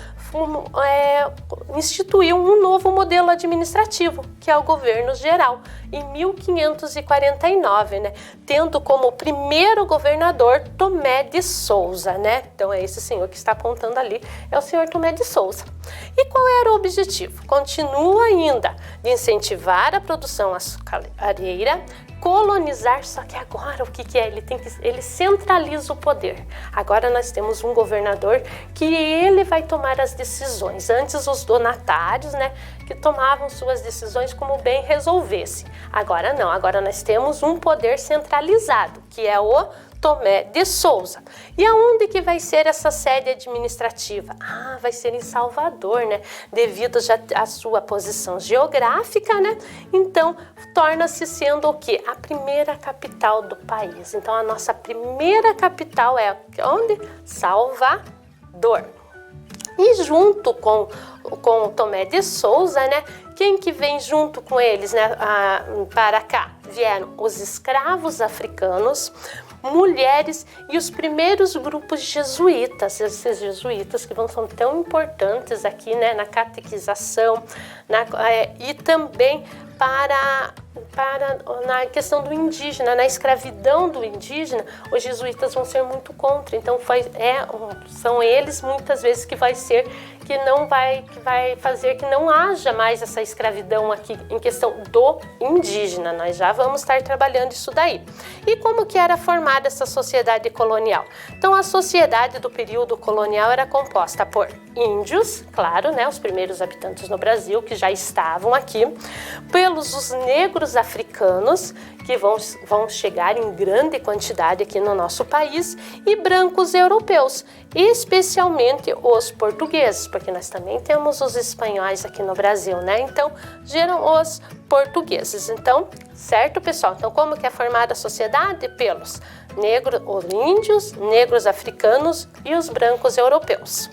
S4: instituiu um novo modelo administrativo, que é o governo geral, em 1549, né? Tendo como primeiro governador Tomé de Souza, né? Então é esse senhor que está apontando ali, é o senhor Tomé de Souza. E qual era o objetivo? Continua ainda de incentivar a produção açucareira, colonizar, só que agora o que é? Ele centraliza o poder. Agora nós temos um governador que ele vai tomar as decisões. Antes os donatários, né, que tomavam suas decisões como bem resolvesse. Agora não, agora nós temos um poder centralizado, que é o Tomé de Souza. E aonde que vai ser essa sede administrativa? Vai ser em Salvador, né? Devido já à sua posição geográfica, né? Então, torna-se sendo o quê? A primeira capital do país. Então, a nossa primeira capital é onde? Salvador. E junto com o Tomé de Souza, né? Quem que vem junto com eles, né? Para cá? Vieram os escravos africanos, mulheres e os primeiros grupos jesuítas, esses jesuítas que são tão importantes aqui, né, na catequização, e também para na questão do indígena, na escravidão do indígena, os jesuítas vão ser muito contra. Então são eles muitas vezes que vai fazer que não haja mais essa escravidão aqui em questão do indígena. Nós já vamos estar trabalhando isso daí. E como que era formada essa sociedade colonial? Então a sociedade do período colonial era composta por índios, claro, né, os primeiros habitantes no Brasil que já estavam aqui, pelos os negros africanos, que vão chegar em grande quantidade aqui no nosso país, e brancos europeus, especialmente os portugueses, porque nós também temos os espanhóis aqui no Brasil, né? Então, geram os portugueses. Então, certo, pessoal? Então, como que é formada a sociedade? Pelos negros, os índios, negros africanos e os brancos europeus.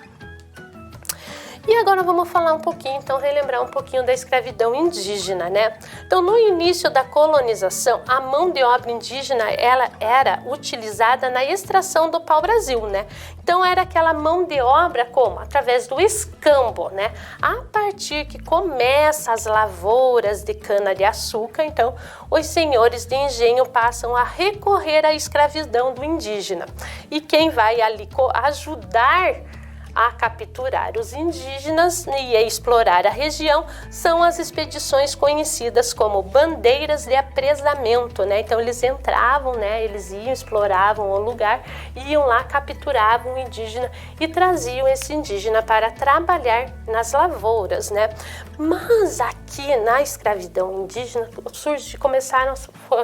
S4: E agora vamos falar um pouquinho, então relembrar um pouquinho da escravidão indígena, né? Então, no início da colonização, a mão de obra indígena, ela era utilizada na extração do pau-brasil, né? Então, era aquela mão de obra como? Através do escambo, né? A partir que começa as lavouras de cana-de-açúcar, então, os senhores de engenho passam a recorrer à escravidão do indígena. E quem vai ali ajudar a capturar os indígenas e a explorar a região são as expedições conhecidas como bandeiras de apresamento, né? Então eles entravam, né? Eles iam, exploravam o lugar, iam lá, capturavam o indígena e traziam esse indígena para trabalhar nas lavouras, né? Mas aqui na escravidão indígena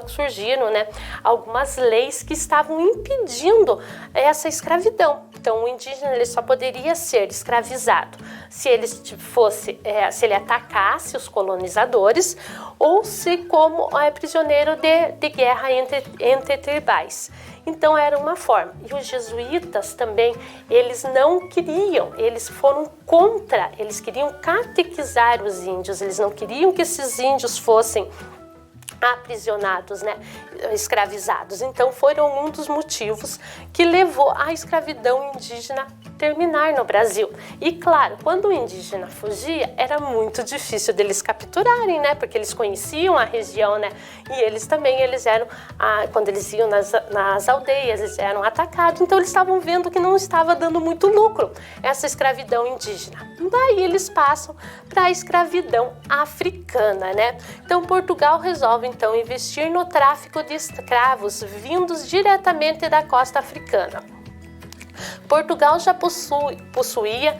S4: surgiram, né, algumas leis que estavam impedindo essa escravidão. Então o indígena ele só poderia ser escravizado se ele atacasse os colonizadores ou se como prisioneiro de guerra entre tribais. Então era uma forma. E os jesuítas também, eles não queriam, eles foram contra, eles queriam catequizar os índios, eles não queriam que esses índios fossem aprisionados, né, escravizados. Então foram um dos motivos que levou a escravidão indígena terminar no Brasil. E claro, quando o indígena fugia, era muito difícil deles capturarem, né, porque eles conheciam a região, né, e eles eram, quando eles iam nas aldeias, eles eram atacados, então eles estavam vendo que não estava dando muito lucro essa escravidão indígena. Daí eles passam para a escravidão africana, né. Então Portugal resolve então investir no tráfico de escravos vindos diretamente da costa africana. Portugal já possuía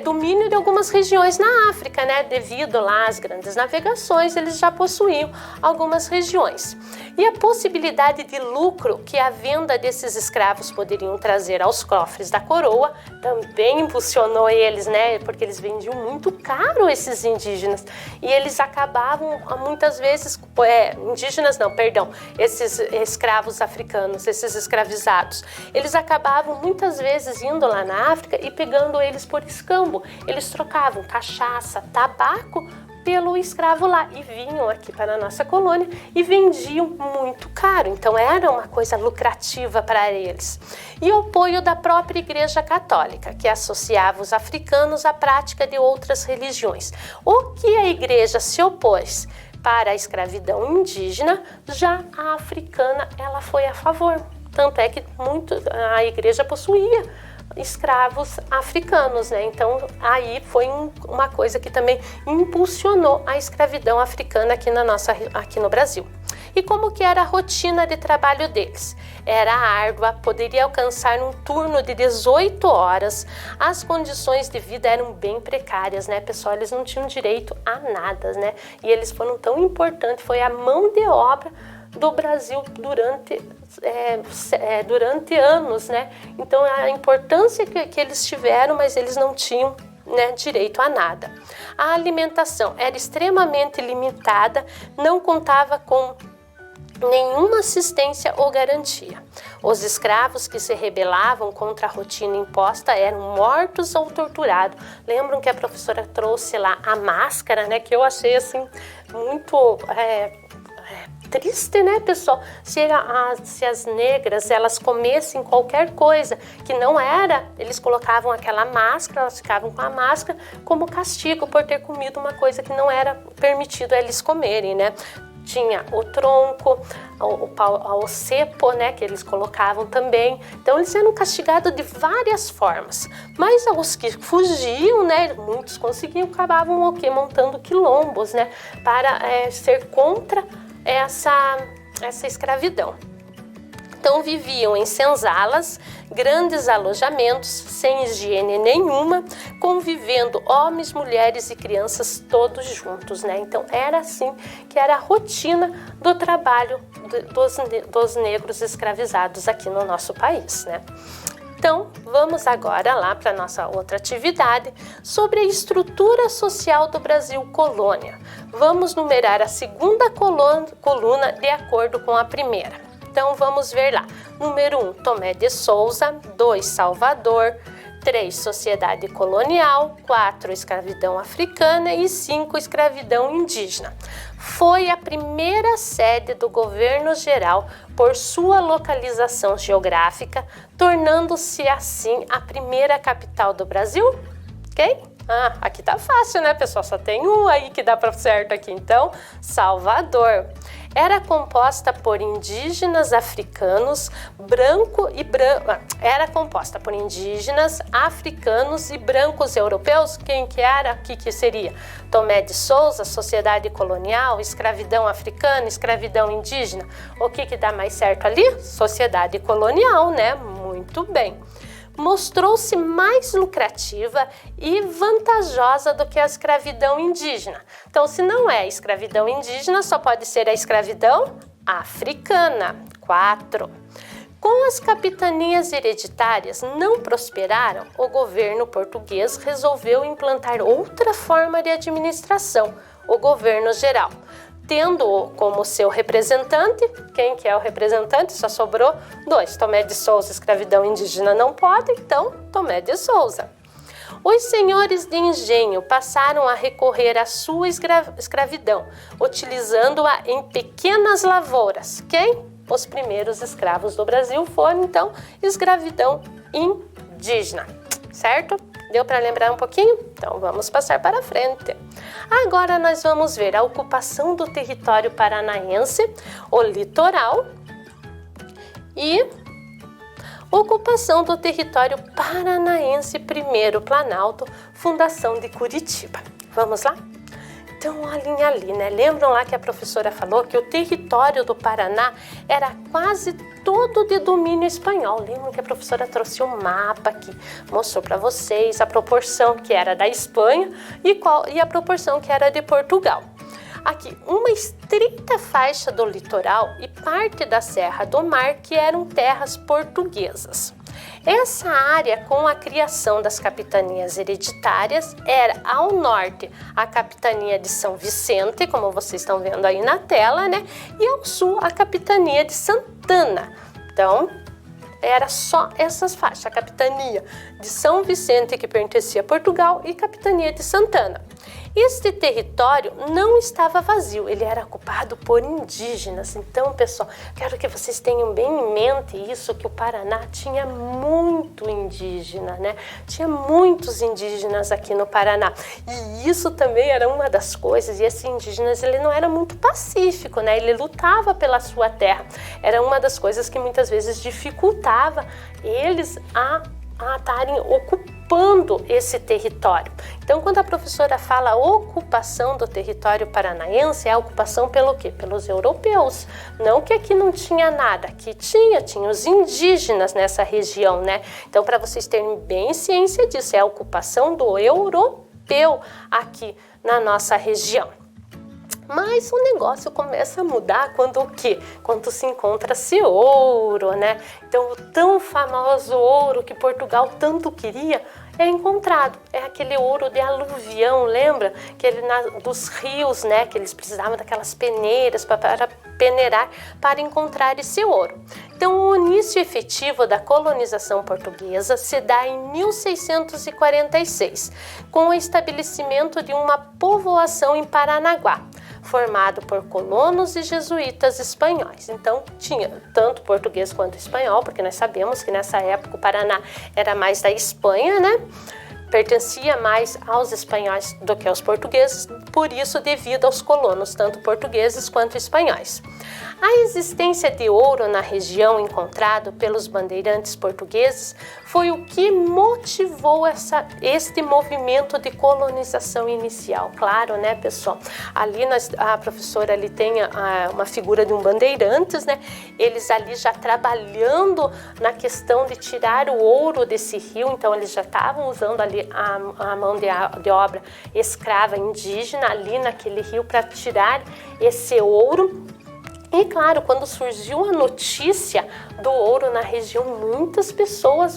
S4: domínio de algumas regiões na África, né? Devido lá às grandes navegações, eles já possuíam algumas regiões. E a possibilidade de lucro que a venda desses escravos poderiam trazer aos cofres da coroa também impulsionou eles, né? Porque eles vendiam muito caro esses indígenas e eles acabavam muitas vezes, esses escravos africanos, esses escravizados, eles acabavam muitas vezes indo lá na África e pegando eles por escambo. Eles trocavam cachaça, tabaco pelo escravo lá e vinham aqui para a nossa colônia e vendiam muito caro. Então era uma coisa lucrativa para eles. E o apoio da própria Igreja Católica, que associava os africanos à prática de outras religiões. O que a Igreja se opôs para a escravidão indígena, já a africana ela foi a favor. Tanto é que a Igreja possuía escravos africanos, né? Então aí foi uma coisa que também impulsionou a escravidão africana aqui no Brasil. E como que era a rotina de trabalho deles? Era árdua, poderia alcançar um turno de 18 horas, as condições de vida eram bem precárias, né, pessoal? Eles não tinham direito a nada, né? E eles foram tão importantes, foi a mão de obra do Brasil durante anos, né? Então a importância que eles tiveram, mas eles não tinham, né, direito a nada. A alimentação era extremamente limitada, não contava com nenhuma assistência ou garantia. Os escravos que se rebelavam contra a rotina imposta eram mortos ou torturados. Lembram que a professora trouxe lá a máscara, né? Que eu achei assim muito triste, né, pessoal? Se as negras elas comessem qualquer coisa que não era, eles colocavam aquela máscara, elas ficavam com a máscara como castigo por ter comido uma coisa que não era permitido a eles comerem, né? tinha o tronco, o cepo, né, que eles colocavam também. Então eles eram castigados de várias formas, mas os que fugiam, né, muitos conseguiam, acabavam o quê? Montando quilombos, né, para ser contra essa escravidão. Então viviam em senzalas, grandes alojamentos, sem higiene nenhuma, convivendo homens, mulheres e crianças todos juntos, né? Então era assim que era a rotina do trabalho dos negros escravizados aqui no nosso país, né? Então, vamos agora lá para a nossa outra atividade sobre a estrutura social do Brasil colônia. Vamos numerar a segunda coluna de acordo com a primeira. Então, vamos ver lá. Número 1, Tomé de Souza. 2, Salvador. 3, Sociedade Colonial. 4, Escravidão Africana. E 5, Escravidão Indígena. Foi a primeira sede do governo geral por sua localização geográfica, tornando-se assim a primeira capital do Brasil. Ok? Aqui tá fácil, né, pessoal? Só tem um aí que dá para certo aqui, então, Salvador. Era composta por indígenas africanos, era composta por indígenas africanos e brancos europeus. Quem que era? O que seria? Tomé de Souza, Sociedade Colonial, Escravidão Africana, Escravidão Indígena. O que dá mais certo ali? Sociedade Colonial, né? Muito bem. Mostrou-se mais lucrativa e vantajosa do que a escravidão indígena. Então, se não é a escravidão indígena, só pode ser a escravidão africana. 4. Com as capitanias hereditárias não prosperaram, o governo português resolveu implantar outra forma de administração, o governo geral, tendo como seu representante, quem que é o representante? Só sobrou 2, Tomé de Souza, escravidão indígena não pode, então Tomé de Souza. Os senhores de engenho passaram a recorrer à sua escravidão, utilizando-a em pequenas lavouras. Quem? Os primeiros escravos do Brasil foram, então, escravidão indígena, certo? Deu para lembrar um pouquinho? Então vamos passar para frente. Agora nós vamos ver a ocupação do território paranaense, o litoral, e ocupação do território paranaense, primeiro Planalto, fundação de Curitiba. Vamos lá? Então olhem ali, né? Lembram lá que a professora falou que o território do Paraná era quase todo de domínio espanhol. Lembram que a professora trouxe um mapa aqui, mostrou para vocês a proporção que era da Espanha e a proporção que era de Portugal. Aqui, uma estreita faixa do litoral e parte da Serra do Mar que eram terras portuguesas. Essa área, com a criação das capitanias hereditárias, era ao norte a capitania de São Vicente, como vocês estão vendo aí na tela, né? E ao sul a capitania de Santana. Então, era só essas faixas, a capitania de São Vicente, que pertencia a Portugal, e capitania de Santana. Este território não estava vazio, ele era ocupado por indígenas. Então, pessoal, quero que vocês tenham bem em mente isso, que o Paraná tinha muito indígena, né? Tinha muitos indígenas aqui no Paraná. E isso também era uma das coisas, e esses indígenas, ele não era muito pacífico, né? Ele lutava pela sua terra. Era uma das coisas que muitas vezes dificultava eles a estarem ocupando esse território. Então, quando a professora fala ocupação do território paranaense, é a ocupação pelo quê? Pelos europeus. Não que aqui não tinha nada, aqui tinha os indígenas nessa região, né? Então, para vocês terem bem ciência disso, é a ocupação do europeu aqui na nossa região. Mas o negócio começa a mudar quando o quê? Quando se encontra-se ouro, né? Então, o tão famoso ouro que Portugal tanto queria é encontrado. É aquele ouro de aluvião, lembra? Que ele dos rios, né? Que eles precisavam daquelas peneiras para peneirar para encontrar esse ouro. Então, o início efetivo da colonização portuguesa se dá em 1646, com o estabelecimento de uma povoação em Paranaguá, formado por colonos e jesuítas espanhóis. Então, tinha tanto português quanto espanhol, porque nós sabemos que nessa época o Paraná era mais da Espanha, né? pertencia mais aos espanhóis do que aos portugueses, por isso devido aos colonos, tanto portugueses quanto espanhóis. A existência de ouro na região encontrado pelos bandeirantes portugueses foi o que motivou este movimento de colonização inicial. Claro, né, pessoal? Ali a professora ali tem uma figura de um bandeirantes, né? Eles ali já trabalhando na questão de tirar o ouro desse rio, então eles já estavam usando ali a mão de obra escrava indígena ali naquele rio para tirar esse ouro. E claro, quando surgiu a notícia do ouro na região, muitas pessoas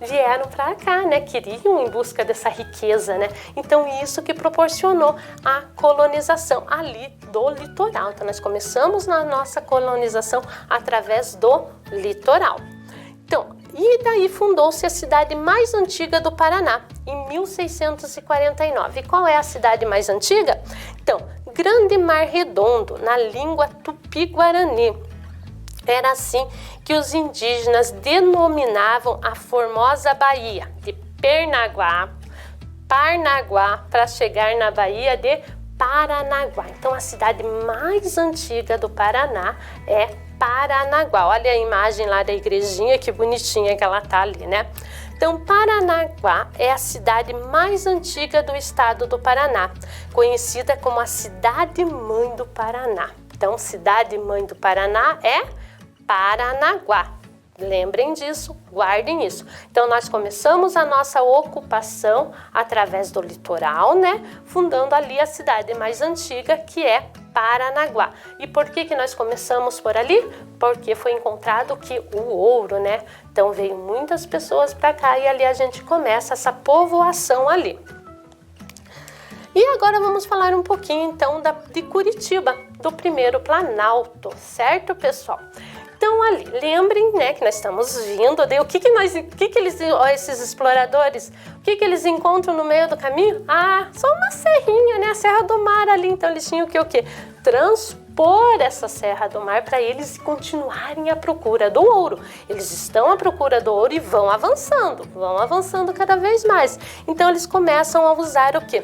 S4: vieram para cá, né? Queriam em busca dessa riqueza, né? Então isso que proporcionou a colonização ali do litoral. Então nós começamos na nossa colonização através do litoral. Então, e daí fundou-se a cidade mais antiga do Paraná, em 1649. E qual é a cidade mais antiga? Então, Grande Mar Redondo, na língua tupi-guarani. Era assim que os indígenas denominavam a formosa Baía de Parnaguá, para chegar na Baía de Paranaguá. Então, a cidade mais antiga do Paraná é Paranaguá. Olha a imagem lá da igrejinha, que bonitinha que ela tá ali, né? Então, Paranaguá é a cidade mais antiga do estado do Paraná, conhecida como a cidade-mãe do Paraná. Então, cidade-mãe do Paraná é Paranaguá. Lembrem disso, guardem isso. Então, nós começamos a nossa ocupação através do litoral, né? Fundando ali a cidade mais antiga, que é Paranaguá. E por que nós começamos por ali? Porque foi encontrado que o ouro, né? Então, veio muitas pessoas para cá e ali a gente começa essa povoação ali. E agora vamos falar um pouquinho, então, de Curitiba, do primeiro Planalto, certo, pessoal? Então, ali, lembrem, né, que nós estamos vindo, esses exploradores, o que eles encontram no meio do caminho? Ah, só uma serrinha, né, a Serra do Mar ali. Então, eles tinham o quê? Transpor essa Serra do Mar para eles continuarem à procura do ouro. Eles estão à procura do ouro e vão avançando cada vez mais. Então, eles começam a usar o quê?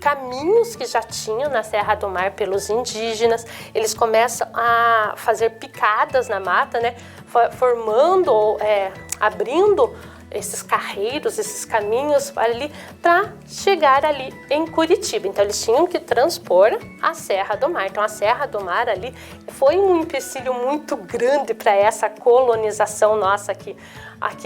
S4: Caminhos que já tinham na Serra do Mar pelos indígenas. Eles começam a fazer picadas na mata, né? Abrindo esses carreiros, esses caminhos ali para chegar ali em Curitiba. Então eles tinham que transpor a Serra do Mar. Então a Serra do Mar ali foi um empecilho muito grande para essa colonização nossa aqui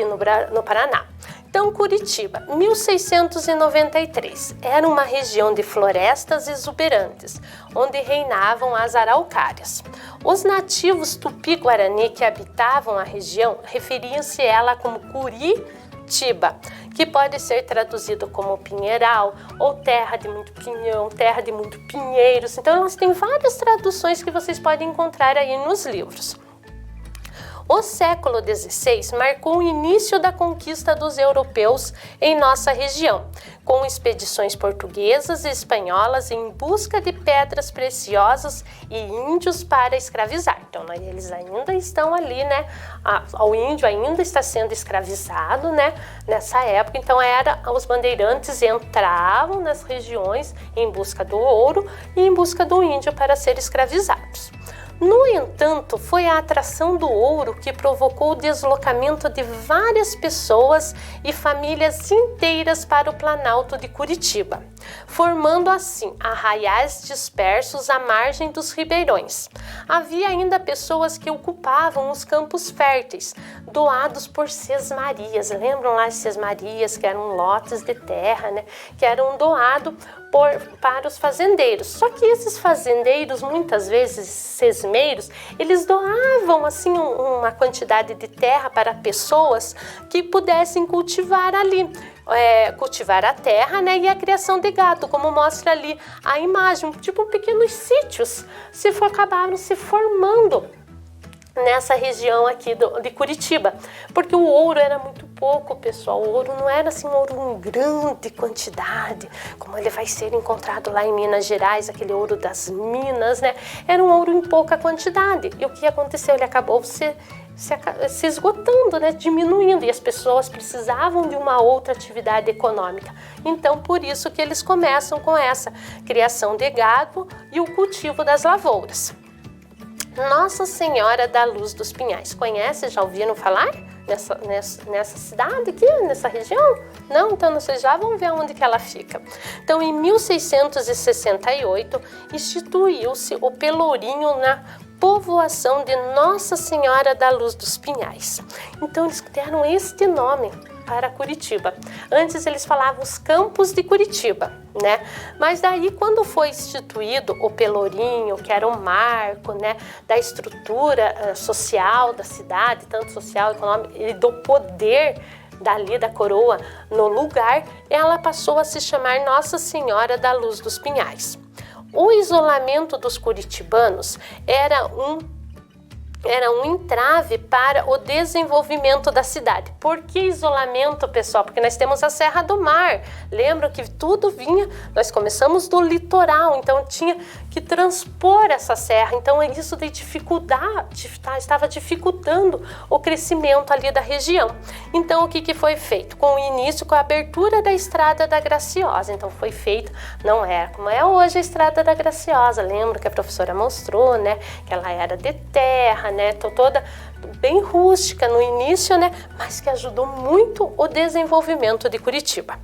S4: no Paraná. Então, Curitiba, 1693, era uma região de florestas exuberantes, onde reinavam as araucárias. Os nativos tupi-guarani que habitavam a região referiam-se a ela como Curitiba, que pode ser traduzido como pinheiral, ou terra de muito pinhão, terra de muito pinheiros. Então, elas têm várias traduções que vocês podem encontrar aí nos livros. O século XVI marcou o início da conquista dos europeus em nossa região, com expedições portuguesas e espanholas em busca de pedras preciosas e índios para escravizar. Então, eles ainda estão ali, né? O índio ainda está sendo escravizado, né? Nessa época, então os bandeirantes entravam nas regiões em busca do ouro e em busca do índio para ser escravizados. No entanto, foi a atração do ouro que provocou o deslocamento de várias pessoas e famílias inteiras para o Planalto de Curitiba, formando assim arraiais dispersos à margem dos ribeirões. Havia ainda pessoas que ocupavam os campos férteis, doados por sesmarias. Lembram lá as sesmarias, que eram lotes de terra, né? Que eram doados para os fazendeiros. Só que esses fazendeiros, muitas vezes sesmeiros, eles doavam assim uma quantidade de terra para pessoas que pudessem cultivar ali, cultivar a terra, né, e a criação de gado, como mostra ali a imagem, tipo pequenos sítios acabaram se formando nessa região aqui de Curitiba, porque o ouro era muito pouco, pessoal. O ouro não era assim um ouro em grande quantidade, como ele vai ser encontrado lá em Minas Gerais, aquele ouro das minas, né? Era um ouro em pouca quantidade. E o que aconteceu? Ele acabou se se esgotando, né, diminuindo, e as pessoas precisavam de uma outra atividade econômica. Então, por isso que eles começam com essa criação de gado e o cultivo das lavouras. Nossa Senhora da Luz dos Pinhais, conhece? Já ouviram falar nessa cidade aqui, nessa região? Não? Então vocês já vão ver onde que ela fica. Então, em 1668, instituiu-se o Pelourinho na povoação de Nossa Senhora da Luz dos Pinhais. Então, eles deram este nome para Curitiba. Antes eles falavam os Campos de Curitiba, né? Mas daí, quando foi instituído o Pelourinho, que era um marco, né, da estrutura social da cidade, tanto social, econômica, e do poder dali da coroa no lugar, ela passou a se chamar Nossa Senhora da Luz dos Pinhais. O isolamento dos curitibanos era um entrave para o desenvolvimento da cidade. Por que isolamento, pessoal? Porque nós temos a Serra do Mar. Lembram que tudo vinha, nós começamos do litoral, então tinha que transpor essa serra. Então isso de estava dificultando o crescimento ali da região. Então o que foi feito? Com o início, com a abertura da Estrada da Graciosa. Então foi feito, não é como é hoje a Estrada da Graciosa. Lembra que a professora mostrou, né? Que ela era de terra, né, toda bem rústica no início, né, mas que ajudou muito o desenvolvimento de Curitiba.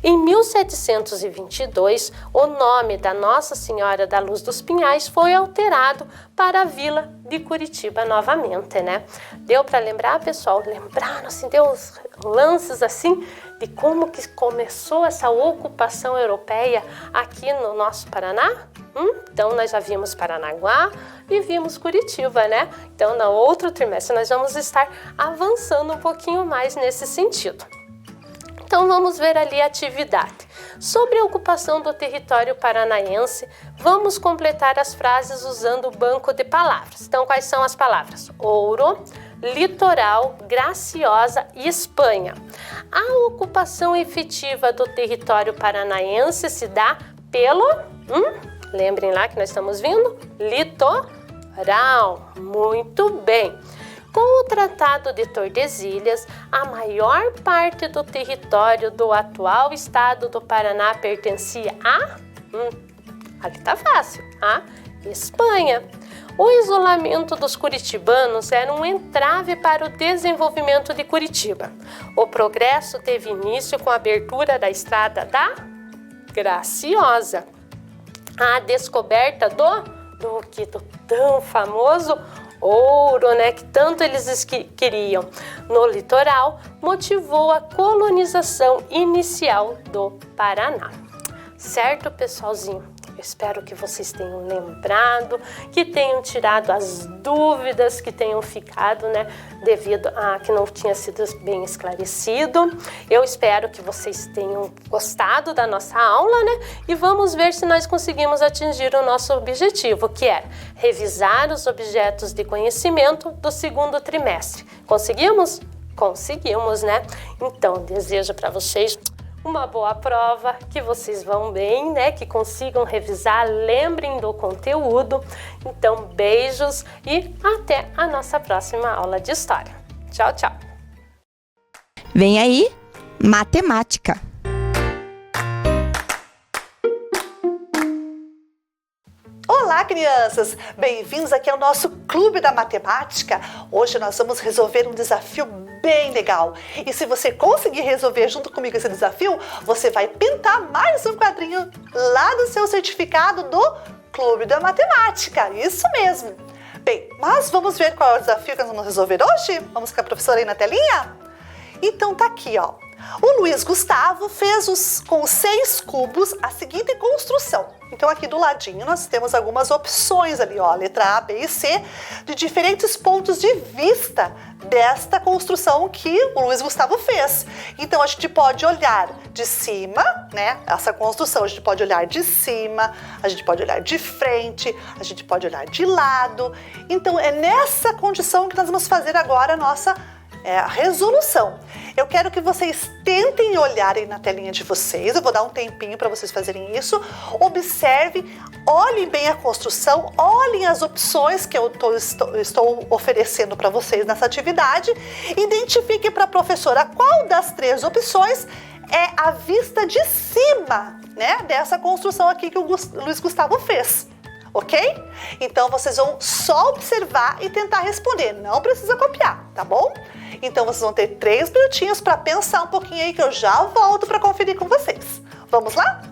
S4: Em 1722, o nome da Nossa Senhora da Luz dos Pinhais foi alterado para a Vila de Curitiba novamente, né? Deu para lembrar, pessoal? Lembraram, assim, deu uns lances assim de como que começou essa ocupação europeia aqui no nosso Paraná? Então, nós já vimos Paranaguá e vimos Curitiba, né? Então, no outro trimestre, nós vamos estar avançando um pouquinho mais nesse sentido. Então, vamos ver ali a atividade. Sobre a ocupação do território paranaense, vamos completar as frases usando o banco de palavras. Então, quais são as palavras? Ouro, litoral, Graciosa e Espanha. A ocupação efetiva do território paranaense se dá pelo... lembrem lá que nós estamos vindo? Litoral. Muito bem. Com o Tratado de Tordesilhas, a maior parte do território do atual estado do Paraná pertencia a... ali tá fácil. A Espanha. O isolamento dos curitibanos era um entrave para o desenvolvimento de Curitiba. O progresso teve início com a abertura da Estrada da Graciosa. A descoberta do tão famoso ouro, né, que tanto eles queriam no litoral, motivou a colonização inicial do Paraná. Certo, pessoalzinho? Eu espero que vocês tenham lembrado, que tenham tirado as dúvidas que tenham ficado, né, devido a que não tinha sido bem esclarecido. Eu espero que vocês tenham gostado da nossa aula, né, e vamos ver se nós conseguimos atingir o nosso objetivo, que é revisar os objetos de conhecimento do segundo trimestre. Conseguimos? Conseguimos, né? Então, desejo para vocês uma boa prova, que vocês vão bem, né? Que consigam revisar, lembrem do conteúdo. Então, beijos e até a nossa próxima aula de História. Tchau, tchau!
S2: Vem aí, matemática!
S5: Olá, crianças! Bem-vindos aqui ao nosso Clube da Matemática. Hoje nós vamos resolver um desafio bem legal. E se você conseguir resolver junto comigo esse desafio, você vai pintar mais um quadrinho lá do seu certificado do Clube da Matemática. Isso mesmo! Bem, mas vamos ver qual é o desafio que nós vamos resolver hoje? Vamos com a professora aí na telinha? Então tá aqui, ó. O Luiz Gustavo fez com 6 cubos a seguinte construção. Então aqui do ladinho nós temos algumas opções ali, ó, letra A, B e C, de diferentes pontos de vista desta construção que o Luiz Gustavo fez. Então a gente pode olhar de cima, né, essa construção, a gente pode olhar de cima, a gente pode olhar de frente, a gente pode olhar de lado. Então é nessa condição que nós vamos fazer agora a nossa a resolução. Eu quero que vocês tentem olhar aí na telinha de vocês, eu vou dar um tempinho para vocês fazerem isso. Observe, olhem bem a construção, olhem as opções que eu estou oferecendo para vocês nessa atividade. Identifique para a professora qual das 3 opções é a vista de cima, né, dessa construção aqui que o Luiz Gustavo fez. Ok? Então vocês vão só observar e tentar responder, não precisa copiar, tá bom? Então vocês vão ter 3 minutinhos para pensar um pouquinho aí que eu já volto para conferir com vocês. Vamos lá?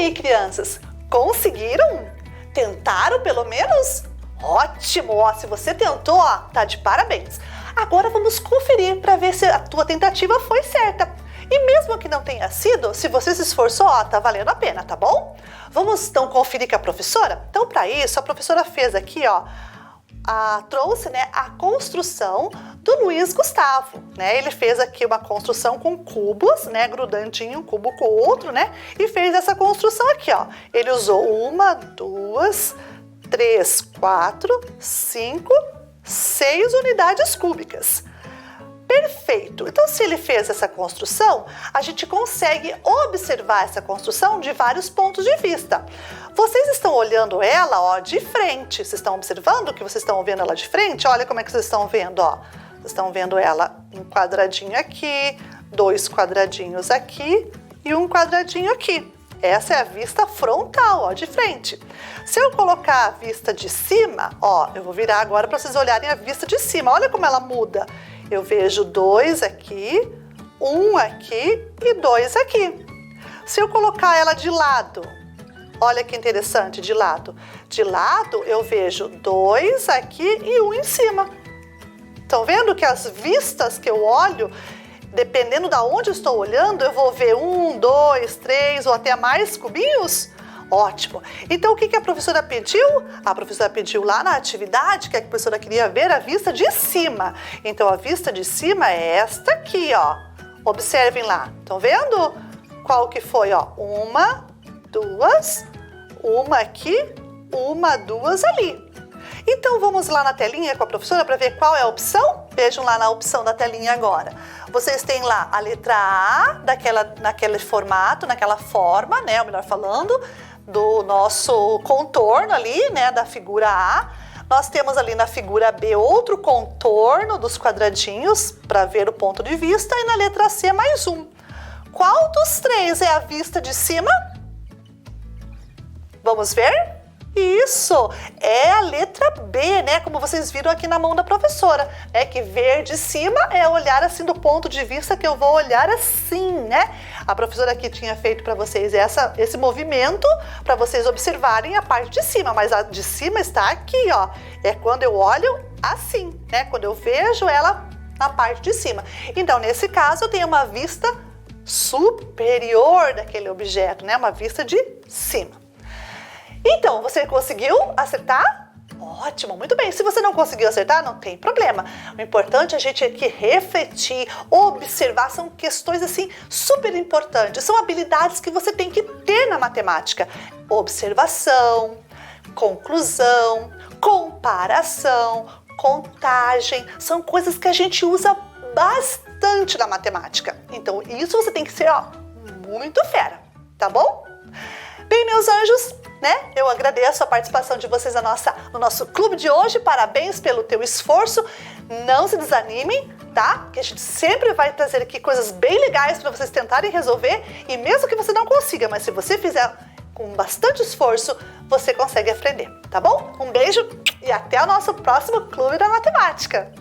S5: aí, crianças? Conseguiram? Tentaram pelo menos? Ótimo! Ó, se você tentou, ó, tá de parabéns. Agora vamos conferir para ver se a tua tentativa foi certa. E mesmo que não tenha sido, se você se esforçou, ó, tá valendo a pena, tá bom? Vamos então conferir com a professora? Então, para isso, a professora fez aqui, ó, trouxe, né, a construção do Luiz Gustavo, né? Ele fez aqui uma construção com cubos, né, grudandinho um cubo com o outro, né? E fez essa construção aqui, ó. Ele usou 1, 2, 3, 4, 5, 6 unidades cúbicas. Perfeito! Então, se ele fez essa construção, a gente consegue observar essa construção de vários pontos de vista. Vocês estão olhando ela, ó, de frente. Vocês estão observando que vocês estão vendo ela de frente? Olha como é que vocês estão vendo, ó. Vocês estão vendo ela um quadradinho aqui, 2 quadradinhos aqui e um quadradinho aqui. Essa é a vista frontal, ó, de frente. Se eu colocar a vista de cima, ó, eu vou virar agora para vocês olharem a vista de cima. Olha como ela muda. Eu vejo 2 aqui, 1 aqui e 2 aqui. Se eu colocar ela de lado, Olha que interessante, de lado. De lado eu vejo 2 aqui e 1 em cima. Estão vendo que as vistas que eu olho, dependendo de onde eu estou olhando, eu vou ver 1, 2, 3 ou até mais cubinhos? Ótimo! Então o que a professora pediu? A professora pediu lá na atividade que a professora queria ver a vista de cima. Então a vista de cima é esta aqui, ó. Observem lá. Estão vendo? Qual que foi, ó? 1, 2, 1 aqui, 1, 2 ali. Então vamos lá na telinha com a professora para ver qual é a opção? Vejam lá na opção da telinha agora. Vocês têm lá a letra A, naquele formato, naquela forma, né? Ou melhor falando, do nosso contorno ali, né? Da figura A. Nós temos ali na figura B outro contorno dos quadradinhos para ver o ponto de vista e na letra C mais um. Qual dos 3 é a vista de cima? Vamos ver? Isso, é a letra B, né? Como vocês viram aqui na mão da professora, né? Que ver de cima é olhar assim do ponto de vista que eu vou olhar assim, né? A professora aqui tinha feito para vocês esse movimento para vocês observarem a parte de cima, mas a de cima está aqui, ó. É quando eu olho assim, né? Quando eu vejo ela na parte de cima. Então, nesse caso, eu tenho uma vista superior daquele objeto, né? Uma vista de cima. Então, você conseguiu acertar? Ótimo, muito bem. Se você não conseguiu acertar, não tem problema. O importante é a gente aqui refletir, observar, são questões assim super importantes. São habilidades que você tem que ter na matemática. Observação, conclusão, comparação, contagem. São coisas que a gente usa bastante na matemática. Então, isso você tem que ser, ó, muito fera, tá bom? Bem, meus anjos, né? Eu agradeço a participação de vocês no nosso clube de hoje. Parabéns pelo teu esforço. Não se desanimem, tá? Que a gente sempre vai trazer aqui coisas bem legais para vocês tentarem resolver. E mesmo que você não consiga, mas se você fizer com bastante esforço, você consegue aprender, tá bom? Um beijo e até o nosso próximo Clube da Matemática.